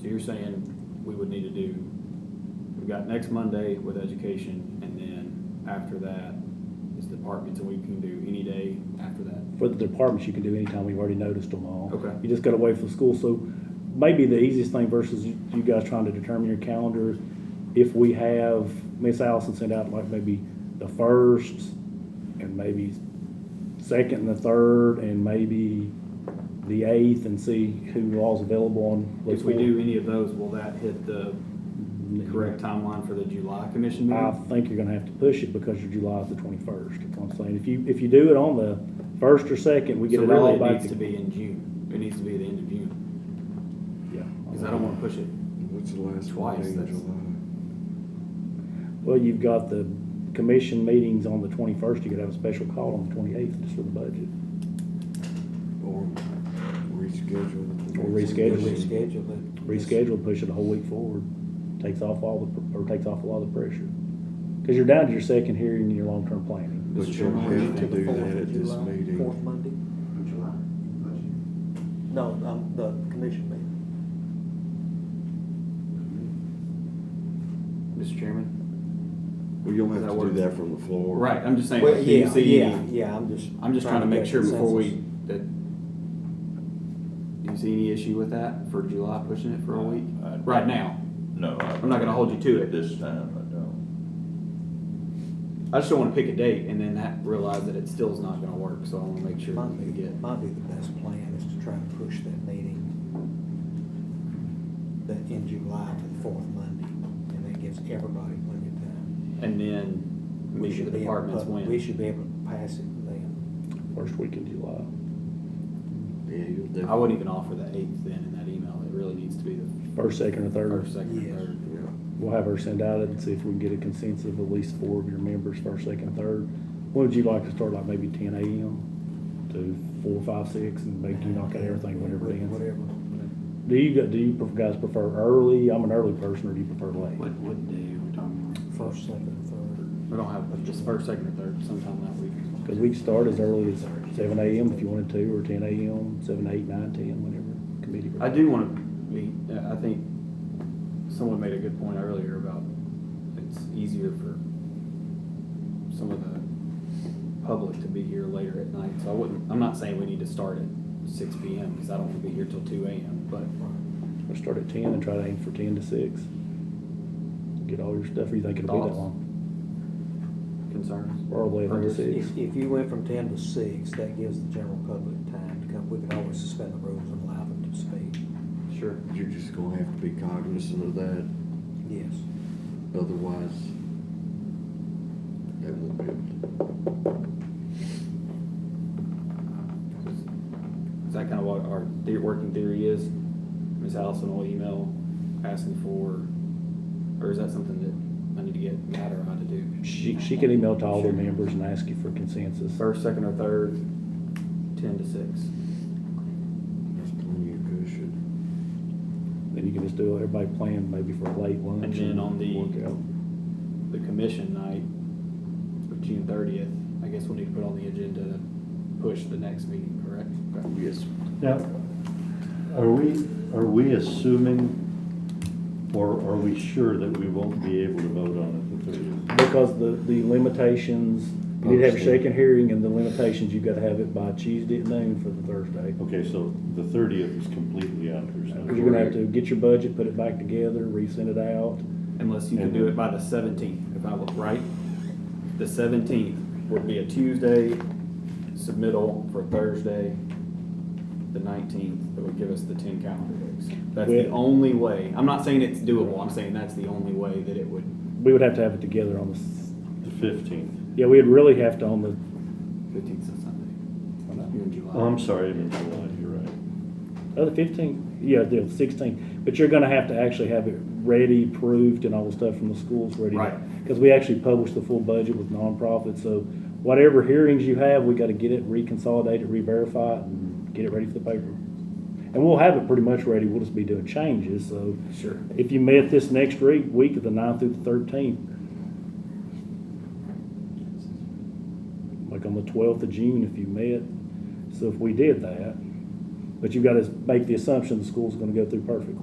So you're saying we would need to do, we've got next Monday with education, and then after that is departments, and we can do any day after that. For the departments, you can do anytime, we've already noticed them all. Okay. You just gotta wait for the school, so maybe the easiest thing versus you guys trying to determine your calendar, if we have Miss Allison send out like maybe the first, and maybe second and the third, and maybe the 8th, and see who all's available on. If we do any of those, will that hit the correct timeline for the July commission I meeting? think you're gonna have to push it because your July is the 21st, that's what I'm saying. If you do it on the 1st or 2nd, we get So it really, all it back. needs to be in June. It needs to be the end of June, Yeah. because I don't want to push it. What's the last Twice, one in that's- July? Well, you've got the commission meetings on the 21st, you could have a special call on the 28th just for the budget. Or reschedule it. Or reschedule it. Reschedule it. Reschedule, push it a whole week forward, takes off a lot of the pressure. Because you're down to your second hearing in your long-term planning. But you'll have to do that at this meeting. Fourth Monday? No, the commission meeting. Mr. Chairman? Well, you'll Does have that to work? do that from the floor. Right, I'm just saying, Well, do you yeah, see yeah, any- yeah, I'm just trying to make get sure before we, consensus. that, do you see any issue with that for July, pushing it for a week? Right now? No. I'm not gonna hold you to it. This time, I don't. I just don't wanna pick a date and then realize that it still is not gonna work, so I wanna make sure that we can get. Might be the best plan is to try to push that meeting that in July to the fourth Monday, and that gives everybody plenty of time. And then meet with the be able to departments put- when. We should be able to pass it then. First week in July. Yeah, you'll definitely. I wouldn't even offer the 8th then in that email. It really needs to be the First, second, or third. first, second, Yes. third. Yeah. We'll have her send out it and see if we can get a consensus of at least 4 of your members, first, second, third. When would you like to start, like maybe 10 a.m. to 4, 5, 6, and make you knock out everything whenever it ends? Whatever. Do you guys prefer early? I'm an early person, or do you prefer late? What day are we talking about? First, second, or third. We don't have, just first, second, or third sometime that week. Because we can start as early as 7 a.m. if you wanted to, or 10 a.m., 7, 8, 9, 10, whenever committee. I do want to meet, I think someone made a good point earlier about it's easier for some of the public to be here later at night. So I'm not saying we need to start at 6 p.m. because I don't want to be here till 2 a.m. But We'll start at 10 and try to aim for 10 to 6. Get all your stuff, or you think it'll be that Thoughts? long? concerns? Or 11 to 6. If you went from 10 to 6, that gives the general public time to come. We could always suspend the rules and allow them to speak. Sure. You're just gonna have to be cognizant of that, Yes. otherwise that won't be able to. Is that kind of what our working theory is? Ms. Allison will email asking for, or is that something that I need to get Matt or I to do? She can email to all their members and ask you for consensus. First, second, or third, 10 to 6. There's plenty of cushion. Then you can just do everybody plan maybe for a late lunch. And then on the- work out. The commission night of June 30th, I guess we'll need to put on the agenda to push the next meeting, correct? Okay. Yes. Now, are we assuming, or are we sure that we won't be able to vote on it the 30th? Because the limitations, you need to have a second hearing, and the limitations, you've got to have it by Tuesday at noon for the Thursday. Okay, so the 30th is completely out. There's no- Because you're gonna have to get your budget, put it back together, resend it out. Unless you can do it by the 17th, if I look right. The 17th would be a Tuesday, submittal for Thursday, the 19th, that would give us the 10 calendar days. That's the Yeah. only way, I'm not saying it's doable, I'm saying that's the only way that it would. We would have to have it together on the, The 15th. yeah, we'd really have to on the, 15th is Sunday. You're in July. Oh, I'm sorry, I meant July, you're right. the 15th, yeah, the 16th. But you're gonna have to actually have it ready, approved, and all the stuff from the schools ready. Right. Because we actually publish the full budget with nonprofits, so whatever hearings you have, we gotta get it, reconsolidate it, re-verify it, and get it ready for the paper. And we'll have it pretty much ready, we'll just be doing changes, so. Sure. If you met this next week of the 9th through the 13th, like on the 12th of June, if you met, so if we did that, but you've got to make the assumption the school's gonna go through perfectly.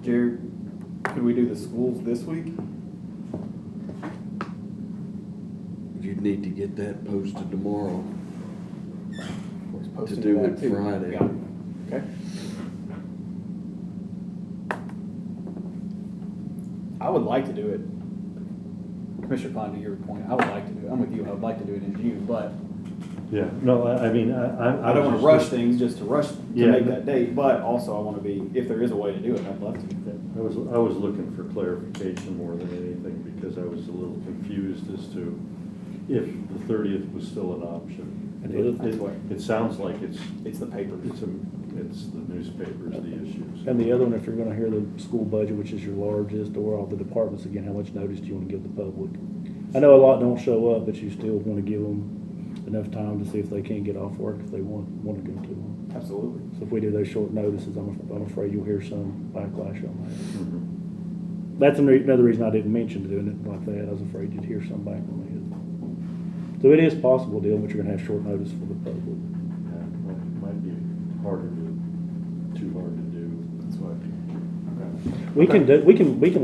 Jerry, could we do the schools this week? You'd need to get that posted tomorrow. Or is To posting do that it too? Friday. Got it. Okay. I would like to do it. Commissioner Pond, to your point, I would like to do it. I'm with you. I would like to do it in June, but Yeah, no, I mean, I don't want to rush things just to rush to Yeah. make that date, but also I want to be, if there is a way to do it, I'd love to. I was looking for clarification more than anything, because I was a little confused as to if the 30th was still an option. And the other thing- It sounds like it's the papers. It's the newspapers, the issues. And the other one, if you're gonna hear the school budget, which is your largest, or all the departments, again, how much notice do you wanna give the public? I know a lot don't show up, but you still wanna give them enough time to see if they can get off work if they wanna go to them. Absolutely. So if we do those short notices, I'm afraid you'll hear some backlash on that. Mhm. That's another reason I didn't mention doing it like that. I was afraid you'd hear some back on it. So it is possible, deal, but you're gonna have short notice for the public. Yeah, might be too hard to do. That's what. We can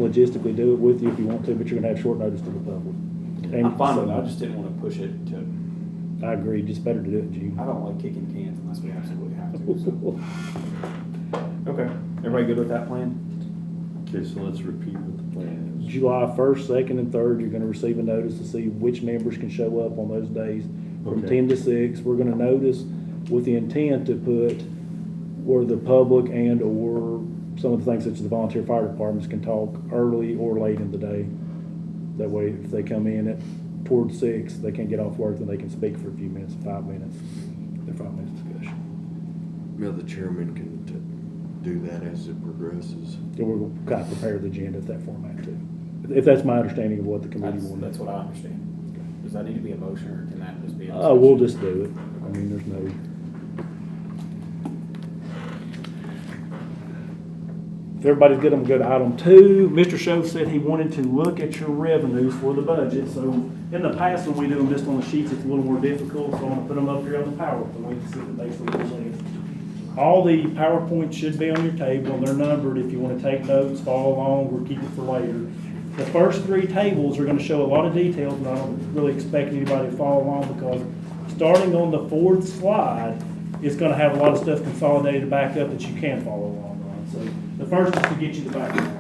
logistically do it with you if you want to, but you're gonna have short notice to the public. And I'm fine with it. I just didn't want to push it to, I agree, just better to do it in June. I don't like kicking cans unless we absolutely have to. So. Okay. Everybody good with that plan? Okay, so let's repeat what the plan is. July 1st, 2nd, and 3rd, you're gonna receive a notice to see which members can show up on those days from Okay. 10 to 6. We're gonna notice with the intent to put where the public and or some of the things such as the volunteer fire departments can talk early or late in the day. That way, if they come in towards 6, they can't get off work, then they can speak for a few minutes, 5 minutes, their 5 minutes discussion. Yeah, the chairman can do that as it progresses. So we're gonna kind of prepare the agenda at that format too. If that's my understanding of what the committee wants. That's what I understand. Does that need to be a motion or can that just be a We'll discussion? just do it. I mean, there's no. If everybody's good, I'm good. Item 2, Mr. Show said he wanted to look at your revenues for the budget. So in the past, when we do them just on the sheets, it's a little more difficult. So I'm gonna put them up here on the PowerPoint so that they see it. All the PowerPoints should be on your table, and they're numbered if you want to take notes, follow along, or keep it for later. The first 3 tables are going to show a lot of details, and I don't really expect anybody to follow along because starting on the 4th slide, it's going to have a lot of stuff consolidated back up that you can follow along on. So the first is to get you the background.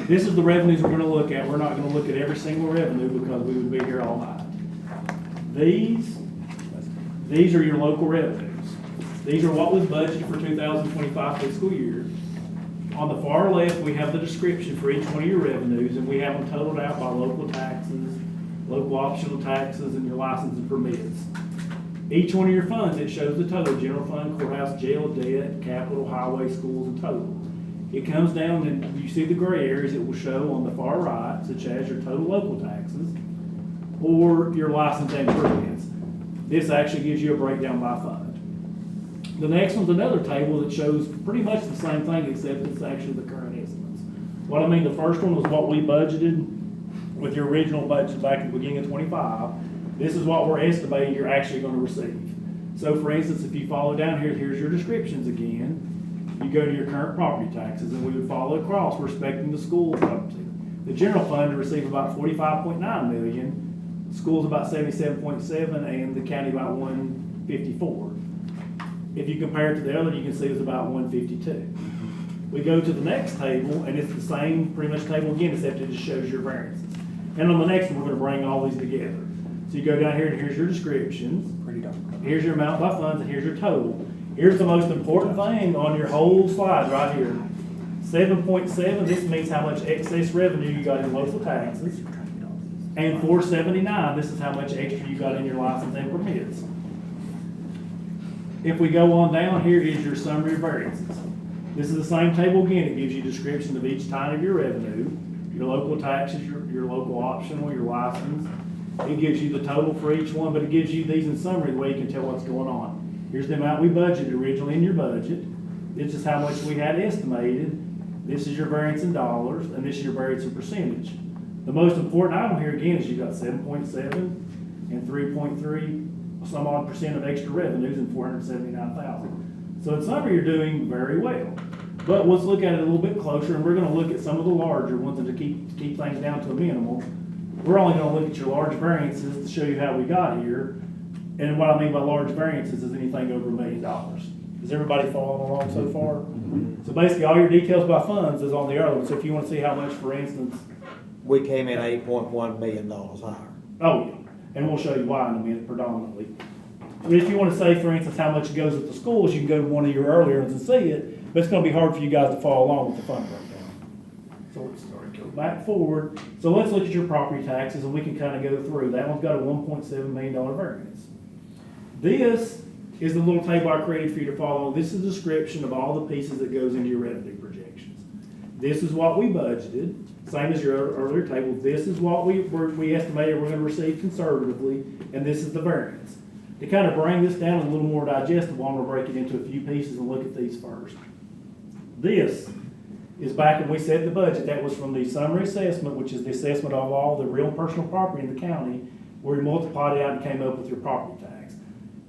This is the revenues we're going to look at. We're not going to look at every single revenue because we would be here all night. These are your local revenues. These are what was budgeted for 2025 fiscal year. On the far left, we have the description for each one of your revenues, and we have them totaled out by local taxes, local optional taxes, and your license and permits. Each one of your funds, it shows the total: general fund, courthouse, jail, debt, capital, highway, schools, and total. It comes down, and you see the gray areas it will show on the far right, such as your total local taxes or your license and permits. This actually gives you a breakdown by fund. The next one's another table that shows pretty much the same thing, except it's actually the current estimates. What I mean, the first one was what we budgeted with your original budget back at the beginning of 25. This is what we're estimating you're actually going to receive. So for instance, if you follow down here, here's your descriptions again. You go to your current property taxes, and we would follow across. We're expecting the school, the general fund to receive about 45.9 million, schools about 77.7, and the county about 154. If you compare it to the other, you can see it's about 152. We go to the next table, and it's the same pretty much table again, except it just shows your variances. And on the next one, we're going to bring all these together. So you go down here, and here's your descriptions. Here's your amount by funds, and here's your total. Here's the most important thing on your whole slide right here. 7.7, this means how much excess revenue you got in local taxes. And 479, this is how much extra you got in your license and permits. If we go on down, here is your summary of variances. This is the same table again. It gives you a description of each time of your revenue, your local taxes, your local optional, your license. It gives you the total for each one, but it gives you these in summary, the way you can tell what's going on. Here's the amount we budgeted originally in your budget. This is how much we had estimated. This is your variance in dollars, and this is your variance in percentage. The most important item here again is you got 7.7 and 3.3 some odd percent of extra revenues and 479,000. So in summary, you're doing very well. But let's look at it a little bit closer, and we're gonna look at some of the larger ones, and to keep things down to a minimal. We're only gonna look at your large variances to show you how we got here. And what I mean by large variances is anything over $1 million. Is everybody following along so far? So basically, all your details by funds is on the other one. So if you wanna see how much, for instance, We came in $8.1 million higher. oh yeah, and we'll show you why in a minute predominantly. But if you wanna say, for instance, how much goes with the schools, you can go to one of your earlier ones and see it, but it's gonna be hard for you guys to follow along with the fund breakdown. So let's go back forward. So let's look at your property taxes and we can kind of go through. That one's got a $1.7 million variance. This is the little table I created for you to follow. This is a description of all the pieces that goes into your revenue projections. This is what we budgeted, same as your earlier table. This is what we estimated we're gonna receive conservatively, and this is the variance. To kind of bring this down a little more digestible, I'm gonna break it into a few pieces and look at these first. This is back when we set the budget. That was from the summary assessment, which is the assessment of all the real and personal property in the county, where we multiplied it out and came up with your property tax.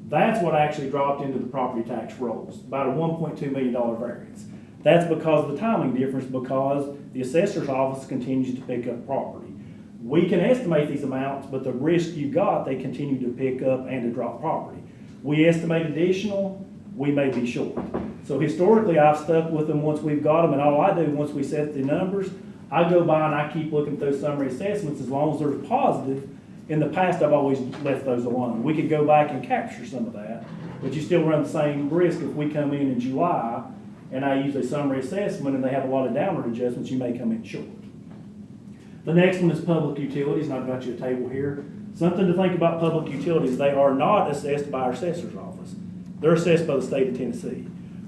That's what actually dropped into the property tax rolls, about a $1.2 million variance. That's because of the timing difference, because the assessor's office continues to pick up property. We can estimate these amounts, but the risk you got, they continue to pick up and to drop property. We estimate additional, we may be short. So historically, I've stuck with them once we've got them, and all I do, once we set the numbers, I go by and I keep looking at those summary assessments as long as they're positive. In the past, I've always left those alone. We could go back and capture some of that, but you still run the same risk if we come in July and I use a summary assessment and they have a lot of downward adjustments, you may come in short. The next one is public utilities, and I've got you a table here. Something to think about public utilities, they are not assessed by our assessor's office. They're assessed by the state of Tennessee.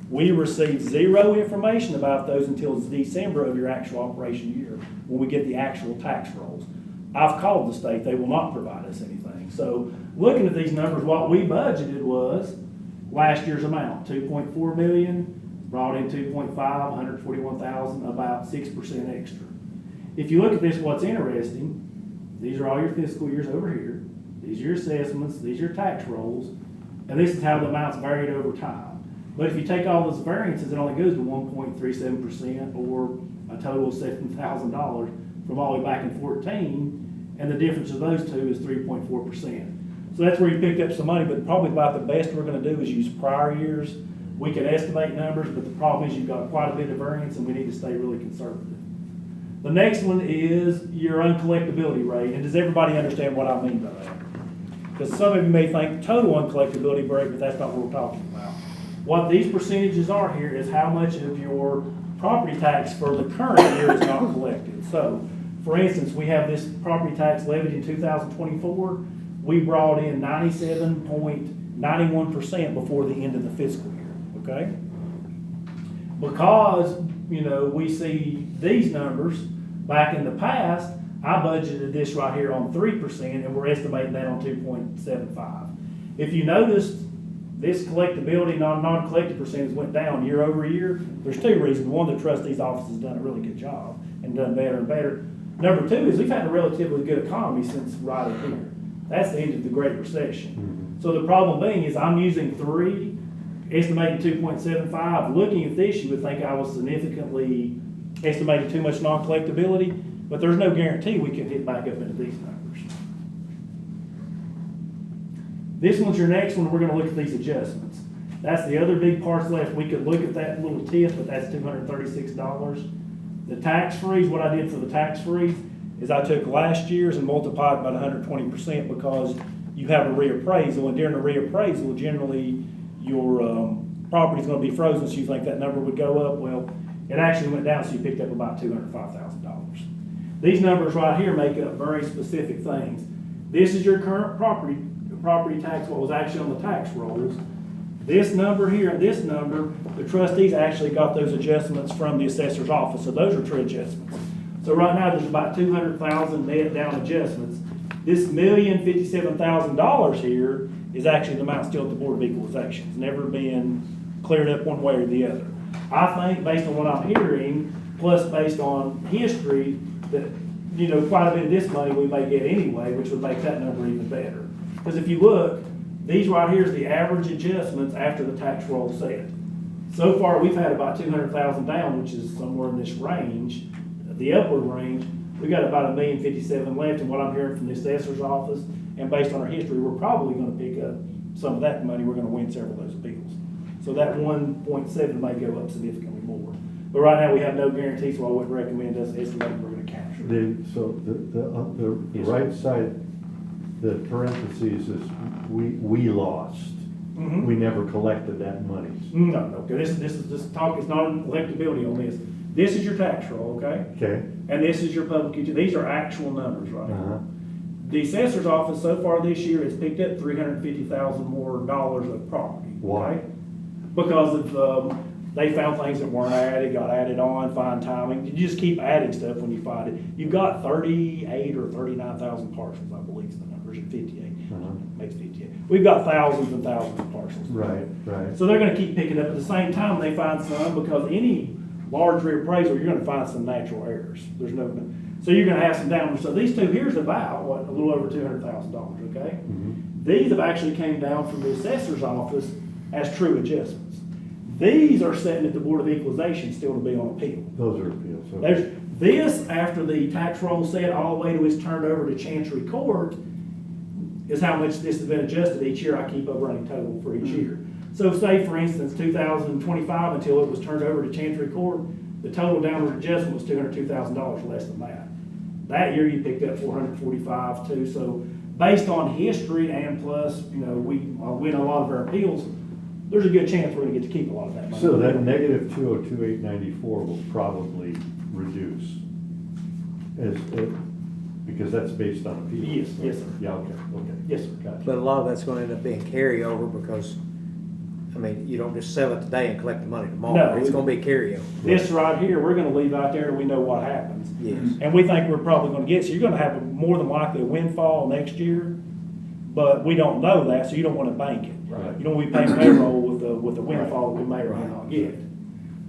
We receive zero information about those until December of your actual operation year, when we get the actual tax rolls. I've called the state, they will not provide us anything. So looking at these numbers, what we budgeted was last year's amount, 2.4 million, brought in 2.5, 141,000, about 6% extra. If you look at this, what's interesting, these are all your fiscal years over here. These are your assessments, these are your tax rolls, and this is how the amounts varied over time. But if you take all those variances, it only goes to 1.37%, or a total of $7,000 from all the way back in 14, and the difference of those two is 3.4%. So that's where you picked up some money, but probably about the best we're gonna do is use prior years. We can estimate numbers, but the problem is you've got quite a bit of variance and we need to stay really conservative. The next one is your uncollectability rate, and does everybody understand what I mean by that? Because some of you may think total uncollectability rate, but that's not what we're talking about. What these percentages are here is how much of your property tax for the current year is not collected. So, for instance, we have this property tax levied in 2024. We brought in 97.91% before the end of the fiscal year, okay? Because, we see these numbers, back in the past, I budgeted this right here on 3%, and we're estimating that on 2.75. If you notice, this collectability, non-collected percentage went down year over year. There's two reasons. One, the trustee's office has done a really good job and done better and better. Number two is we've had a relatively good economy since right in here. That's the end of the Great Recession. So the problem being is I'm using 3, estimating 2.75. Looking at this, you would think I was significantly estimating too much non-collectability, but there's no guarantee we can get back up into these numbers. This one's your next one. We're going to look at these adjustments. That's the other big parts left. We could look at that little tip, but that's $236. The tax freeze, what I did for the tax freeze is I took last year's and multiplied about 120% because you have a reappraisal, and during the reappraisal, generally your property's going to be frozen, so you think that number would go up. Well, it actually went down, so you picked up about $205,000. These numbers right here make up very specific things. This is your current property tax, what was actually on the tax rolls. This number here and this number, the trustees actually got those adjustments from the assessor's office, so those are true adjustments. So right now, there's about 200,000 net down adjustments. This $1,057,000 here is actually the amount still at the Board of Equalization. It's never been cleared up one way or the other. I think, based on what I'm hearing, plus based on history, that, quite a bit of this money we may get anyway, which would make that number even better. Because if you look, these right here is the average adjustments after the tax roll set. So far, we've had about 200,000 down, which is somewhere in this range, the upward range. We got about 1,057,000 left, and what I'm hearing from the assessor's office, and based on our history, we're probably gonna pick up some of that money. We're gonna win several of those appeals. So that 1.7 may go up significantly more. But right now, we have no guarantee, so I wouldn't recommend us estimating we're gonna capture. The Yes, right side, the parentheses is, we lost. Mhm. We never collected that money. No, okay, this talk is not an electability on this. This is your tax roll, okay? Okay? And this is your public utility. These are actual numbers, right? Uh-huh. The assessor's office so far this year has picked up $350,000 more dollars of property. Why? Okay? Because of, they found things that weren't added, got added on, find timing. You just keep adding stuff when you find it. You've got 38 or 39,000 parcels, I believe is the numbers, or 58. Uh-huh. Makes 58. We've got thousands and thousands of parcels. Right, right. So they're gonna keep picking up. At the same time, they find some, because any large reappraisal, you're gonna find some natural errors. There's no, so you're gonna have some downward. So these two, here's about, what, a little over $200,000, okay? Mhm. These have actually came down from the assessor's office as true adjustments. These are sitting at the Board of Equalization still to be on appeal. Those are appeals. Okay. There's, this, after the tax roll set all the way to it's turned over to Chancery Court, is how much this has been adjusted each year. I keep a running total for each year. So say, for instance, 2025, until it was turned over to Chancery Court, the total downward adjustment was $202,000 less than that. That year you picked up 445 too. So based on history and plus, we win a lot of our appeals, there's a good chance we're gonna get to keep a lot of that money. So that negative 202,894 will probably reduce because that's based on appeals. Yes, sir. Yeah, okay. Yes, sir. Gotcha. But a lot of that's gonna end up being carryover because, you don't just sell it today and collect the money tomorrow. No. It's gonna be carryover. This right here, we're gonna leave out there and we know what happens. Yes. And we think we're probably gonna get, so you're gonna have more than likely a windfall next year, but we don't know that, so you don't wanna bank it. Right. You don't wanna be paying payroll with the windfall that we may or may not get.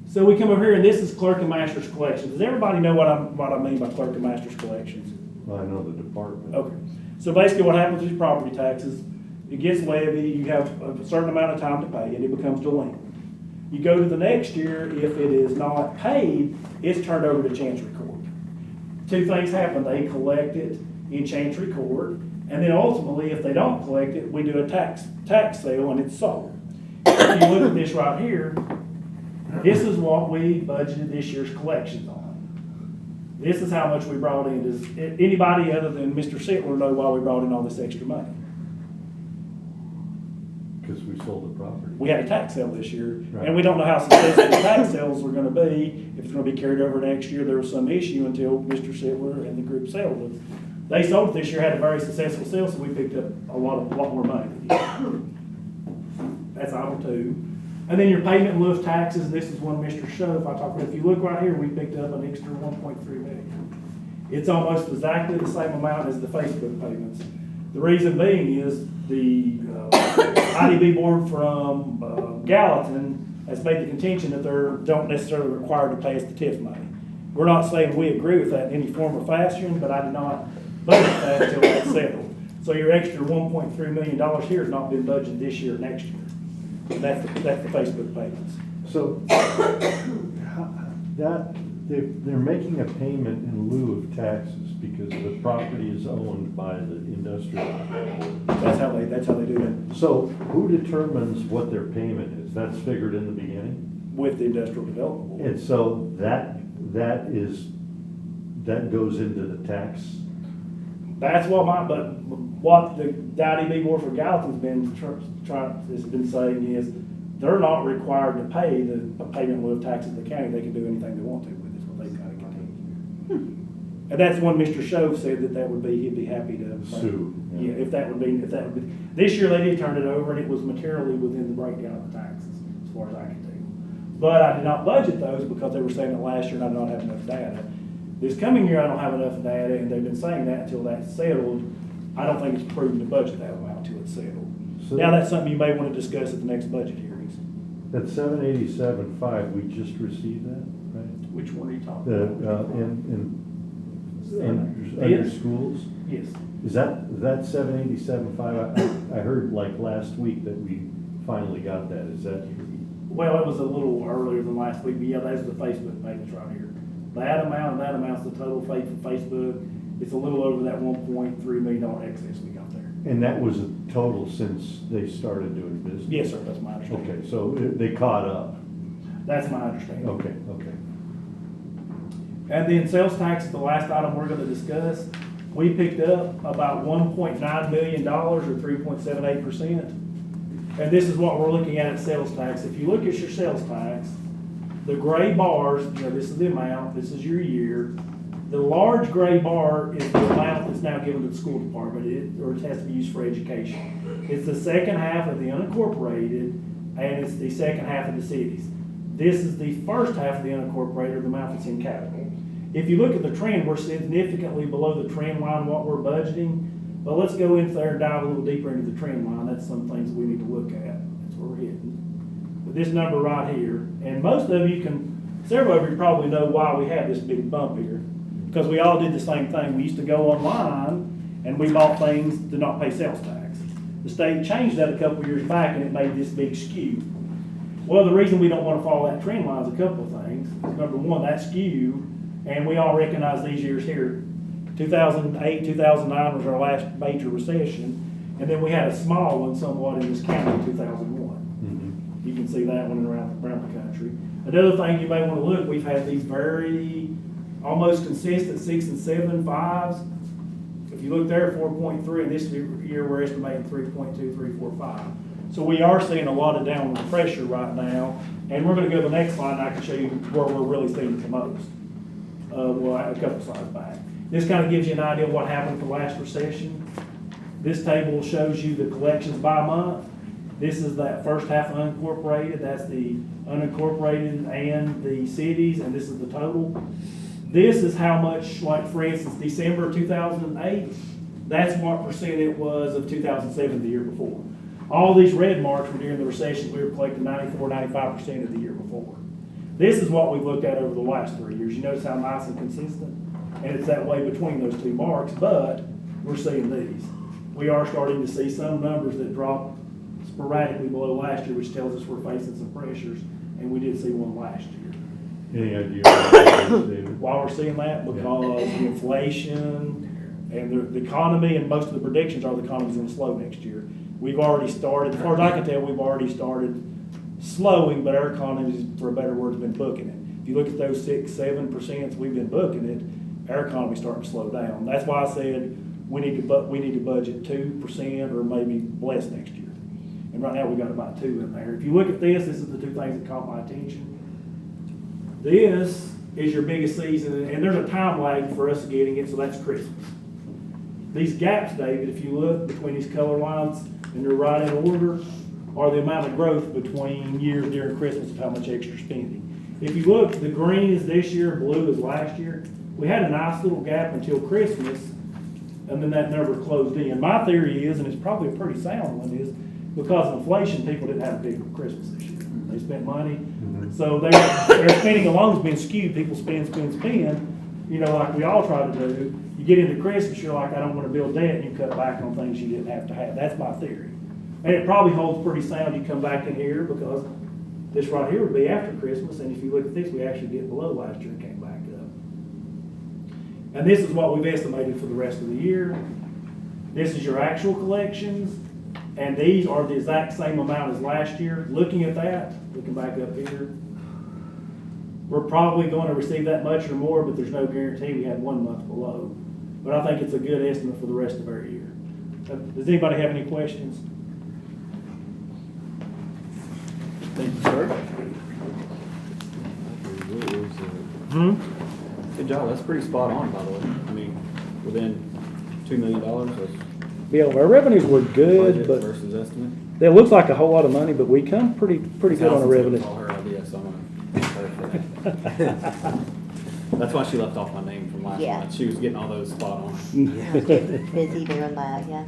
So we come over here and this is clerk and master's collections. Does everybody know what I mean by clerk and master's collections? Well, I know the department. Okay, so basically what happens with property taxes, it gets levied, you have a certain amount of time to pay it, it becomes delinquent. You go to the next year, if it is not paid, it's turned over to Chancery Court. Two things happen, they collect it in Chancery Court, and then ultimately, if they don't collect it, we do a tax sale and it's sold. If you look at this right here, this is what we budgeted this year's collections on. This is how much we brought in. Does anybody other than Mr. Sittler know why we brought in all this extra money? Because we sold the property. We had a tax sale this year, Right. and we don't know how successful the tax sales are gonna be, if it's gonna be carried over next year. There was some issue until Mr. Sittler and the group sold it. They sold it this year, had a very successful sale, so we picked up a lot more money. That's item two. And then your payment in lieu of taxes, and this is one Mr. Shove I talked about. If you look right here, we picked up an extra 1.3 million. It's almost exactly the same amount as the Facebook payments. The reason being is the IDB board from Gallatin has made the contention that they don't necessarily require to pay us the TIF money. We're not saying we agree with that in any form or fashion, but I did not budget that until that's settled. So your extra $1.3 million here has not been budgeted this year or next year. That's the Facebook payments. So they're making a payment in lieu of taxes because the property is owned by the industrial. That's how they do it So who determines what their payment is? That's figured in the beginning? with the industrial development board. And so that goes into the tax? That's what the IDB board for Gallatin's been saying is they're not required to pay the payment in lieu of taxes to the county. They can do anything they want to with it, is what they kind of continue. And that's when Mr. Shove said that would be, he'd be happy to Sue. Yeah, if that would be. This year they did turn it over and it was materially within the breakdown of the taxes, as far as I can tell. But I did not budget those because they were saying that last year and I did not have enough data. This coming year, I don't have enough data, and they've been saying that until that's settled. I don't think it's prudent to budget that amount until it's settled. So Now, that's something you may want to discuss at the next budget hearings. that 787.5, we just received that, right? Which one are you talking The, about? under Yes. schools? Yes. Is that 787.5? I heard like last week that we finally got that. Is that? Well, it was a little earlier than last week, but yeah, that's the Facebook payments right here. That amount and that amount's the total paid for Facebook. It's a little over that $1.3 million excess we got there. And that was a total since they started doing business? Yes, sir, that's my understanding. Okay, so they caught up. That's my understanding. Okay, okay. And then sales tax is the last item we're gonna discuss. We picked up about $1.9 million or 3.78%. And this is what we're looking at sales tax. If you look at your sales tax, the gray bars, you know, this is the amount, this is your year. The large gray bar is the amount that's now given to the school department, or it has to be used for education. It's the second half of the unincorporated, and it's the second half of the cities. This is the first half of the unincorporated, the amount that's in capital. If you look at the trend, we're significantly below the trend line what we're budgeting. But let's go in there and dive a little deeper into the trend line. That's some things we need to look at. That's where we're hitting. But this number right here, and most of you several of you probably know why we have this big bump here. Because we all did the same thing. We used to go online and we bought things to not pay sales tax. The state changed that a couple years back and it made this big skew. Well, the reason we don't want to follow that trend line is a couple of things. Number one, that skew, and we all recognize these years here. 2008, 2009 was our last major recession, and then we had a small one somewhat in this county in 2001. Mm-hmm. You can see that one around the country. Another thing you may want to look, we've had these very almost consistent 6 and 7 5s. If you look there, 4.3, and this year we're estimating 3.2, 3, 4, 5. So we are seeing a lot of downward pressure right now, and we're going to go to the next slide, and I can show you where we're really seeing it the most. Well, a couple slides back. This kind of gives you an idea of what happened for the last recession. This table shows you the collections by month. This is that first half unincorporated. That's the unincorporated and the cities, and this is the total. This is how much, like for instance, December 2008, that's what percent it was of 2007, the year before. All these red marks were during the recession. We were collecting 94, 95% of the year before. This is what we've looked at over the last 3 years. You notice how nice and consistent? And it's that way between those two marks, but we're seeing these. We are starting to see some numbers that drop sporadically below last year, which tells us we're facing some pressures, and we did see one last year. Any idea why, David? Why we're seeing that? Because the inflation and the economy, and most of the predictions are the economy's going to slow next year. We've already started, as far as I can tell, we've already started slowing, but our economy, for a better word, has been booking it. If you look at those 6, 7% we've been booking it, our economy's starting to slow down. That's why I said we need to budget 2% or maybe less next year. And right now we got about 2 in there. If you look at this is the two things that caught my attention. This is your biggest season, and there's a time lag for us getting it, so that's Christmas. These gaps, David, if you look between these color lines, and they're right in order, are the amount of growth between years during Christmas of how much extra spending. If you look, the green is this year, blue is last year. We had a nice little gap until Christmas, and then that number closed in. My theory is, and it's probably a pretty sound one, is because of inflation, people didn't have a big Christmas this year. They spent money, so their spending alone has been skewed. People spend, you know, like we all try to do. You get into Christmas, you're like, I don't want to build debt, and you cut back on things you didn't have to have. That's my theory. And it probably holds pretty sound. You come back in here because this right here would be after Christmas, and if you look at this, we actually get below last year and came back up. And this is what we've estimated for the rest of the year. This is your actual collections, and these are the exact same amount as last year. Looking at that, looking back up here, we're probably going to receive that much or more, but there's no guarantee. We had 1 month below. But I think it's a good estimate for the rest of our year. Does anybody have any questions? Thank you, sir. Good job. That's pretty spot on, by the way. I mean, within $2 million was Yeah, our revenues were good, budget but versus estimate. it looks like a whole lot of money, but we come pretty good on the revenue. It was all her idea, so I'm gonna perfect. That's why she left off my name from last Yeah. month. She was getting all those spot on. Busy doing that, yeah.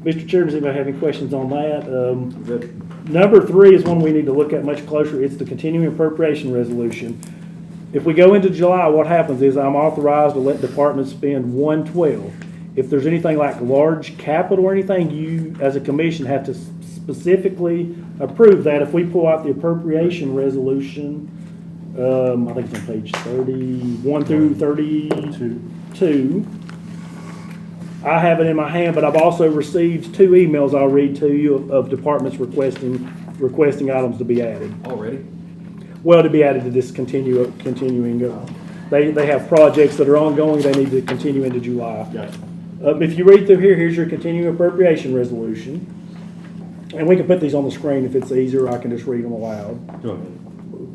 Mr. Chairman, does anybody have any questions on that? Good. Number 3 is one we need to look at much closer. It's the continuing appropriation resolution. If we go into July, what happens is I'm authorized to let departments spend 112. If there's anything like large capital or anything, you, as a commission, have to specifically approve that. If we pull out the appropriation resolution, I think it's on page 31 through 32. I have it in my hand, but I've also received 2 emails I'll read to you of departments requesting items to be added. Already? Well, to be added to this continuing. They have projects that are ongoing, they need to continue into July. Gotcha. If you read through here, here's your continuing appropriation resolution. And we can put these on the screen if it's easier, I can just read them aloud. Go ahead.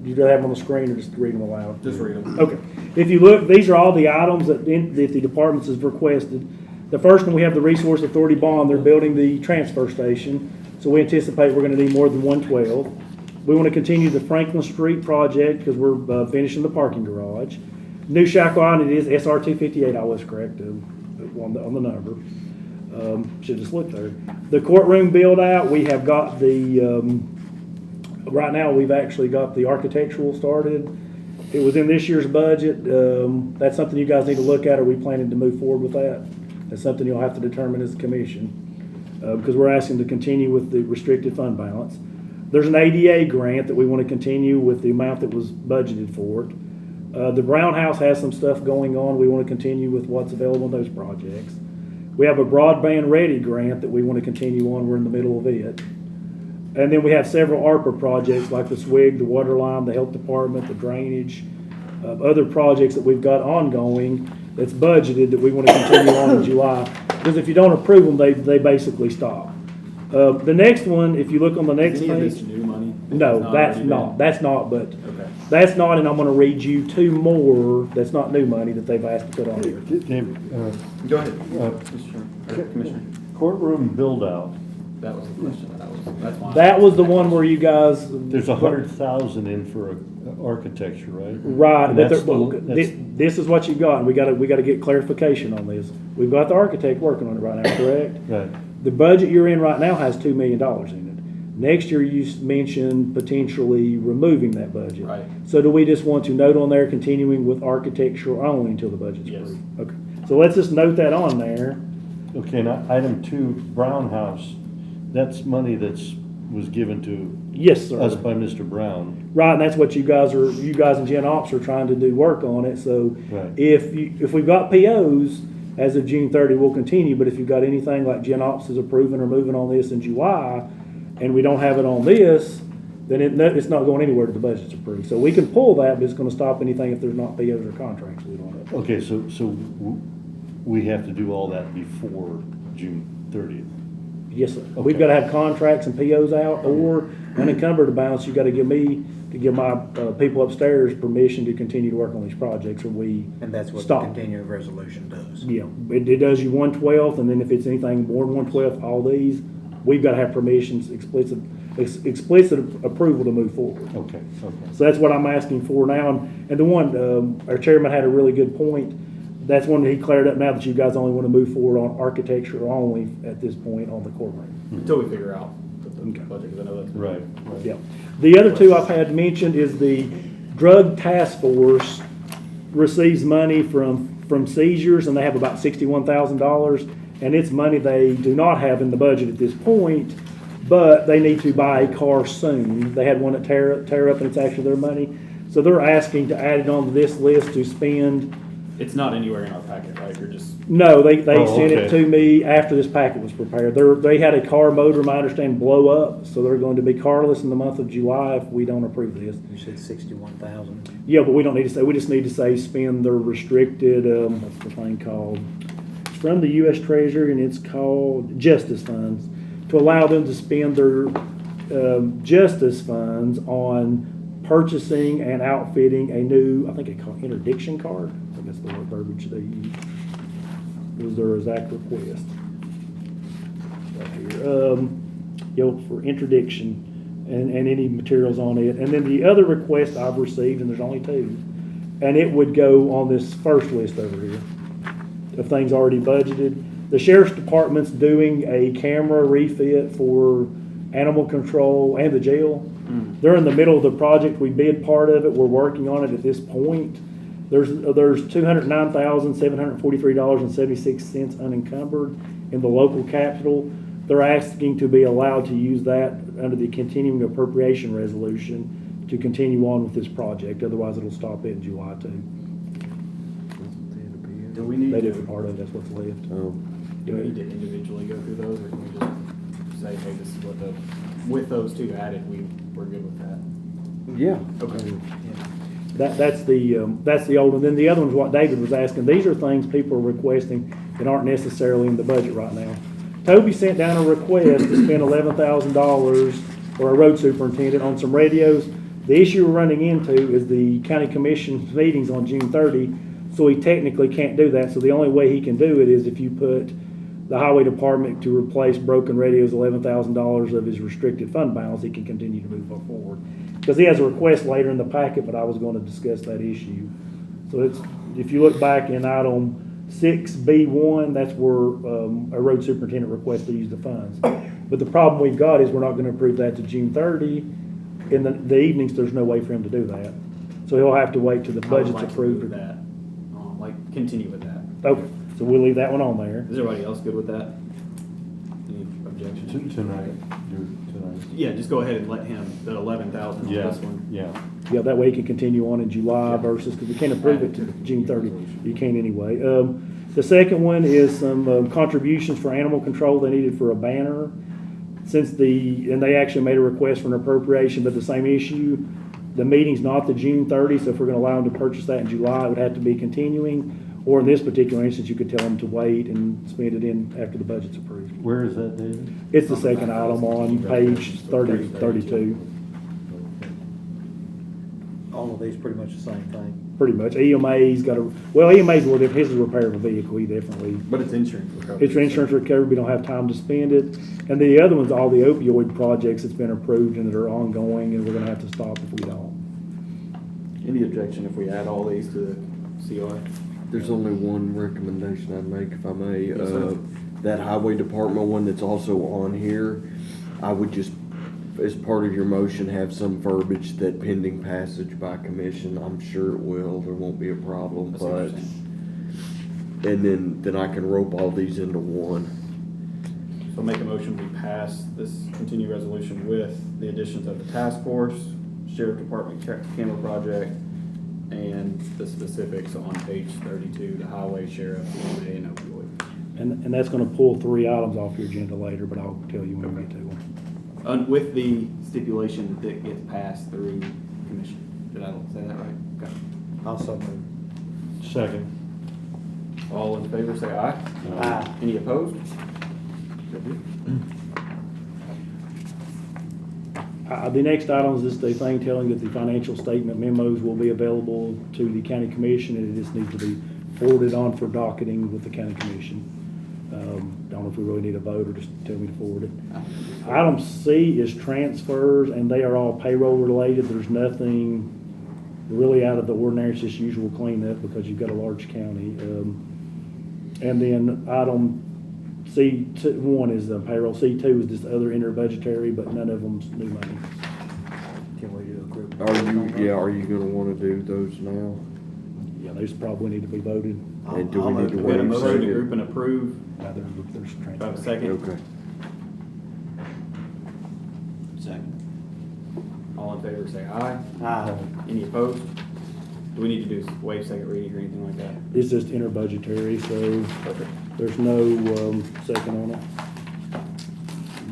You'd rather have them on the screen or just read them aloud? Just read them. Okay. If you look, these are all the items that the departments has requested. The first one, we have the Resource Authority bond. They're building the transfer station, so we anticipate we're going to need more than 112. We want to continue the Franklin Street project because we're finishing the parking garage. New Shackle Island, it is SR 258. I was correct on the number. Should just look there. The courtroom build out. We have got the right now. We've actually got the architectural started. It was in this year's budget. That's something you guys need to look at. Are we planning to move forward with that? That's something you'll have to determine as a commission because we're asking to continue with the restricted fund balance. There's an ADA grant that we want to continue with the amount that was budgeted for it. The Brown House has some stuff going on. We want to continue with what's available in those projects. We have a broadband ready grant that we want to continue on. We're in the middle of it. And then we have several ARPA projects like the SWIG, the water line, the health department, the drainage, other projects that we've got ongoing that's budgeted that we want to continue on in July. Because if you don't approve them, they basically stop. The next one, if you look on the next Is any of page. this new money? No, It's that's already not. been- That's not, but Okay. that's not, and I'm gonna read you 2 more that's not new money that they've asked to put on here. Dave, Go ahead, Uh, Mr. Chairman. Commissioner. courtroom build out, That was the question that's why. That was the one where you guys. there's 100,000 in for architecture, right? Right, And but that's this is what you got, and we gotta get clarification on this. We've got the architect working on it right now, correct? Right. The budget you're in right now has $2 million in it. Next year, you mentioned potentially removing that budget. Right. So do we just want to note on there, continuing with architecture only until the budget's Yes. approved? Okay, so let's just note that on there. Okay, now, item 2, Brown House, that's money was given to Yes, sir. us by Mr. Brown. Right, and that's what you guys and Gen Ops are trying to do work on it, so Right. if we've got POs as of June 30, we'll continue, but if you've got anything like Gen Ops is approving or moving on this in July, and we don't have it on this, then it's not going anywhere till the budget's approved. So we can pull that, but it's gonna stop anything if there's not POs or contracts we on it. Okay, so we have to do all that before June 30th. Yes, sir. Okay. We've gotta have contracts and POs out, or unencumbered amounts, you gotta give my people upstairs permission to continue to work on these projects, or we And that's what the stop. continuing resolution does. Yeah, it does you 1/12, and then if it's anything more than 1/12, all these, we've got to have permissions, explicit approval to move forward. Okay. So that's what I'm asking for now, and the one, our chairman had a really good point. That's one that he cleared up now that you guys only want to move forward on architecture only at this point on the courtroom. Until we figure out the Okay. budget, because I know that's. Right. Yeah. The other 2 I've had mentioned is the drug task force receives money from seizures, and they have about $61,000, and it's money they do not have in the budget at this point, but they need to buy a car soon. They had one that tear up, and it's actually their money, so they're asking to add it onto this list to spend. It's not anywhere in our packet, right? You're just. No, they Oh, sent it okay. to me after this packet was prepared. They had a car motor, my understanding, blow up, so they're going to be carless in the month of July if we don't approve this. You said 61,000. Yeah, but we don't need to say, we just need to say spend their restricted, what's the thing called? It's from the U.S. Treasury, and it's called justice funds, to allow them to spend their justice funds on purchasing and outfitting a new, I think it's called interdiction card. I think that's the word verbiage they use. It was their exact request. Right here. For interdiction and any materials on it. And then the other request I've received, and there's only 2, and it would go on this first list over here of things already budgeted. The sheriff's department's doing a camera refit for animal control and the jail. They're in the middle of the project. We bid part of it. We're working on it at this point. There's $209,743.76 unencumbered in the local capital. they're asking to be allowed to use that under the continuing appropriation resolution to continue on with this project. Otherwise, it'll stop it in July too. Do we need They to, did part of it, that's what's left. do we need to individually go through those, or can we just say, hey, this is what with those two added, we're good with that? Yeah. Okay. That's the old one. Then the other one's what David was asking. These are things people are requesting that aren't necessarily in the budget right now. Toby sent down a request to spend $11,000 for a road superintendent on some radios. The issue we're running into is the county commission meetings on June 30, so he technically can't do that. So the only way he can do it is if you put the highway department to replace broken radios, $11,000 of his restricted fund balance, he can continue to move forward. Because he has a request later in the packet, but I was going to discuss that issue. So it's, if you look back in item 6B1, that's where a road superintendent requests to use the funds. But the problem we've got is we're not going to approve that to June 30. In the evenings, there's no way for him to do that. So he'll have to wait till the budget's approved. With that, continue with that. Okay, so we'll leave that one on there. Is everybody else good with that? Any objections? Tonight. Yeah, just go ahead and let him, that 11,000 on Yeah, this one. yeah. Yeah, that way he can continue on in July versus, because we can't approve it to June 30. You can't anyway. The second one is some contributions for animal control they needed for a banner. And they actually made a request for an appropriation, but the same issue, the meeting's not the June 30, so if we're gonna allow them to purchase that in July, it would have to be continuing. Or in this particular instance, you could tell them to wait and spend it in after the budget's approved. Where is that, David? It's the second item on page 32. All of these pretty much the same thing. Pretty much. EMA's got EMA's a little different. His is repair of a vehicle. He definitely. But it's insurance recovery. It's for insurance recovery. We don't have time to spend it. And the other one's all the opioid projects that's been approved and that are ongoing, and we're gonna have to stop if we don't. Any objection if we add all these to the COA? There's only one recommendation I'd make, if I may. Yes, sir. That highway department one that's also on here, I would just, as part of your motion, have some verbiage that pending passage by commission. I'm sure it will, there won't be a problem, That's but, and then I can rope all these into one. So make a motion, we pass this continued resolution with the additions of the task force, sheriff department camera project, and the specifics on page 32, the highway, sheriff, EMA, and opioid. And that's gonna pull 3 items off your agenda later, but I'll tell you when we get to them. With the stipulation that it gets passed through commission. Did I say that right? Okay. Also move. Second. All in favor, say aye. Aye. Any opposed? The next item is just a thing telling that the financial statement memos will be available to the county commission, and it just needs to be forwarded on for docketing with the county commission. Don't know if we really need a vote or just tell me to forward it. Item C is transfers, and they are all payroll related. There's nothing really out of the ordinary. It's just usual cleanup because you've got a large county. And then item C1 is payroll. C2 is just other interbudgetary, but none of them's new money. Can we do a group? Are you gonna wanna do those now? Yeah, those probably need to be voted. And do we need to We had a wait a motion to second? group and approve. There's Do I have a transfers. second? Okay. Second. All in favor, say aye. Aye. Any opposed? Do we need to do waive second reading or anything like that? It's just interbudgetary, so there's no second on it.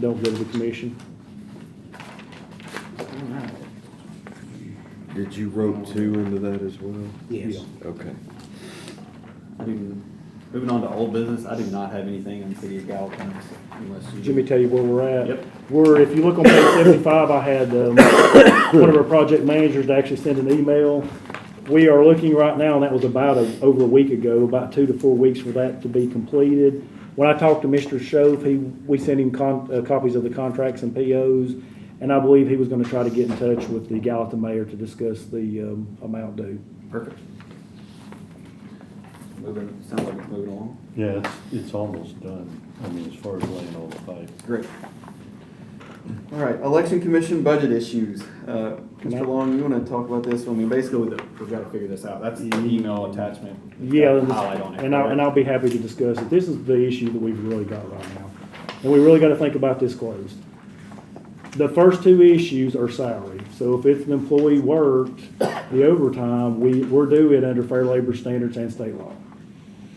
Don't go to the commission. Did you rope 2 into that as well? Yes. Okay. Moving on to old business, I do not have anything on City of Gallatin unless you. Jimmy, tell you where we're at. Yep. If you look on page 75, I had one of our project managers to actually send an email. We are looking right now, and that was about over a week ago, about 2 to 4 weeks for that to be completed. When I talked to Mr. Shove, we sent him copies of the contracts and POs, and I believe he was going to try to get in touch with the Gallatin mayor to discuss the amount due. Perfect. Sounds like it's moving along. Yeah, it's almost done. I mean, as far as laying all the pipe. Great. All right, election commission budget issues. Mr. Long, you want to talk about this? I mean, basically, we've got to figure this out. That's the email attachment. Yeah, Highlight on it. and I'll be happy to discuss it. This is the issue that we've really got right now. and we really gotta think about this closed. The first two issues are salary. So if it's an employee worked, the overtime, we're due it under fair labor standards and state law.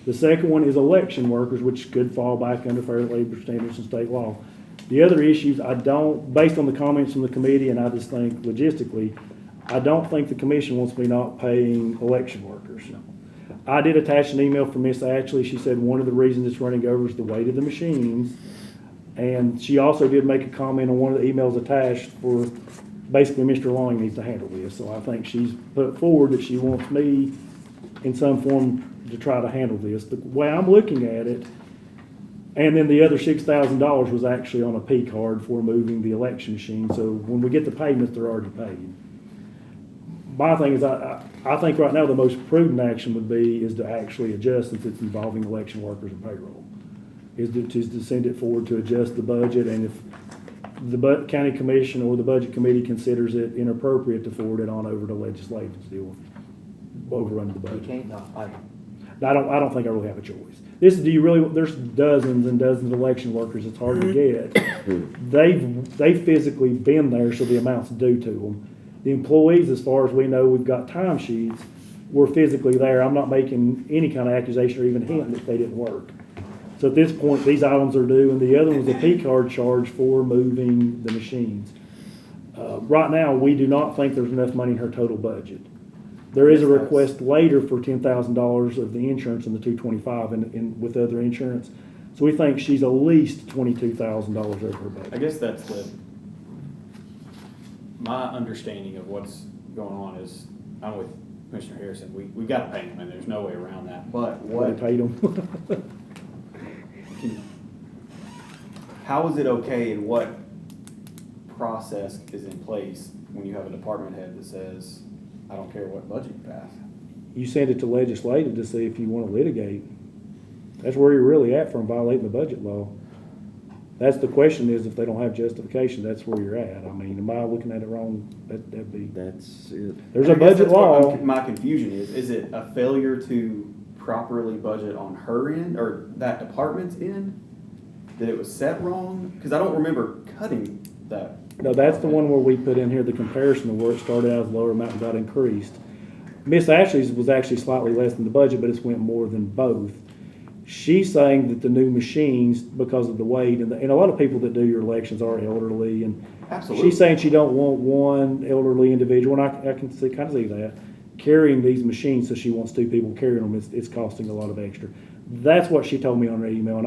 The second one is election workers, which could fall back under fair labor standards and state law. The other issues, based on the comments from the committee, and I just think logistically, I don't think the commission wants me not paying election workers. I did attach an email from Miss Ashley. She said one of the reasons it's running over is the weight of the machines. And she also did make a comment on one of the emails attached for basically Mr. Long needs to handle this. So I think she's put forward that she wants me in some form to try to handle this. The way I'm looking at it, and then the other $6,000 was actually on a P card for moving the election machine. So when we get the payments, they're already paid. My thing is, I think right now the most prudent action would be is to actually adjust, since it's involving election workers and payroll, is to send it forward to adjust the budget, and if the county commission or the budget committee considers it inappropriate, to forward it on over to legislative to deal with overrunning the You budget. can't not pay. I don't think I really have a choice. There's dozens and dozens of election workers, it's hard to get. They've physically been there, so the amount's due to them. The employees, as far as we know, we've got timesheets, were physically there. I'm not making any kind of accusation or even hint that they didn't work. So at this point, these items are due, and the other was a P card charge for moving the machines. Right now, we do not think there's enough money in her total budget. There is a request later for $10,000 of the insurance in the 225 with other insurance. So we think she's at least $22,000 over her budget. I guess that's my understanding of what's going on is, I'm with Commissioner Harrison, we've got to pay them, and there's no way around that, but What what, paid them. how is it okay, and what process is in place when you have a department head that says, I don't care what budget you pass? You send it to legislative to see if you want to litigate. That's where you're really at from violating the budget law. That's the question, is if they don't have justification, that's where you're at. I mean, am I looking at it wrong? That'd be. That's it. There's I a guess budget that's what law. my confusion is it a failure to properly budget on her end, or that department's end? That it was set wrong? Because I don't remember cutting that. No, that's the one where we put in here the comparison of where it started out as lower amount and got increased. Miss Ashley's was actually slightly less than the budget, but it's went more than both. She's saying that the new machines, because of the weight, and a lot of people that do your elections are elderly, and Absolutely. she's saying she don't want one elderly individual, and I can kind of see that, carrying these machines, so she wants two people carrying them. It's costing a lot of extra. That's what she told me on her email, and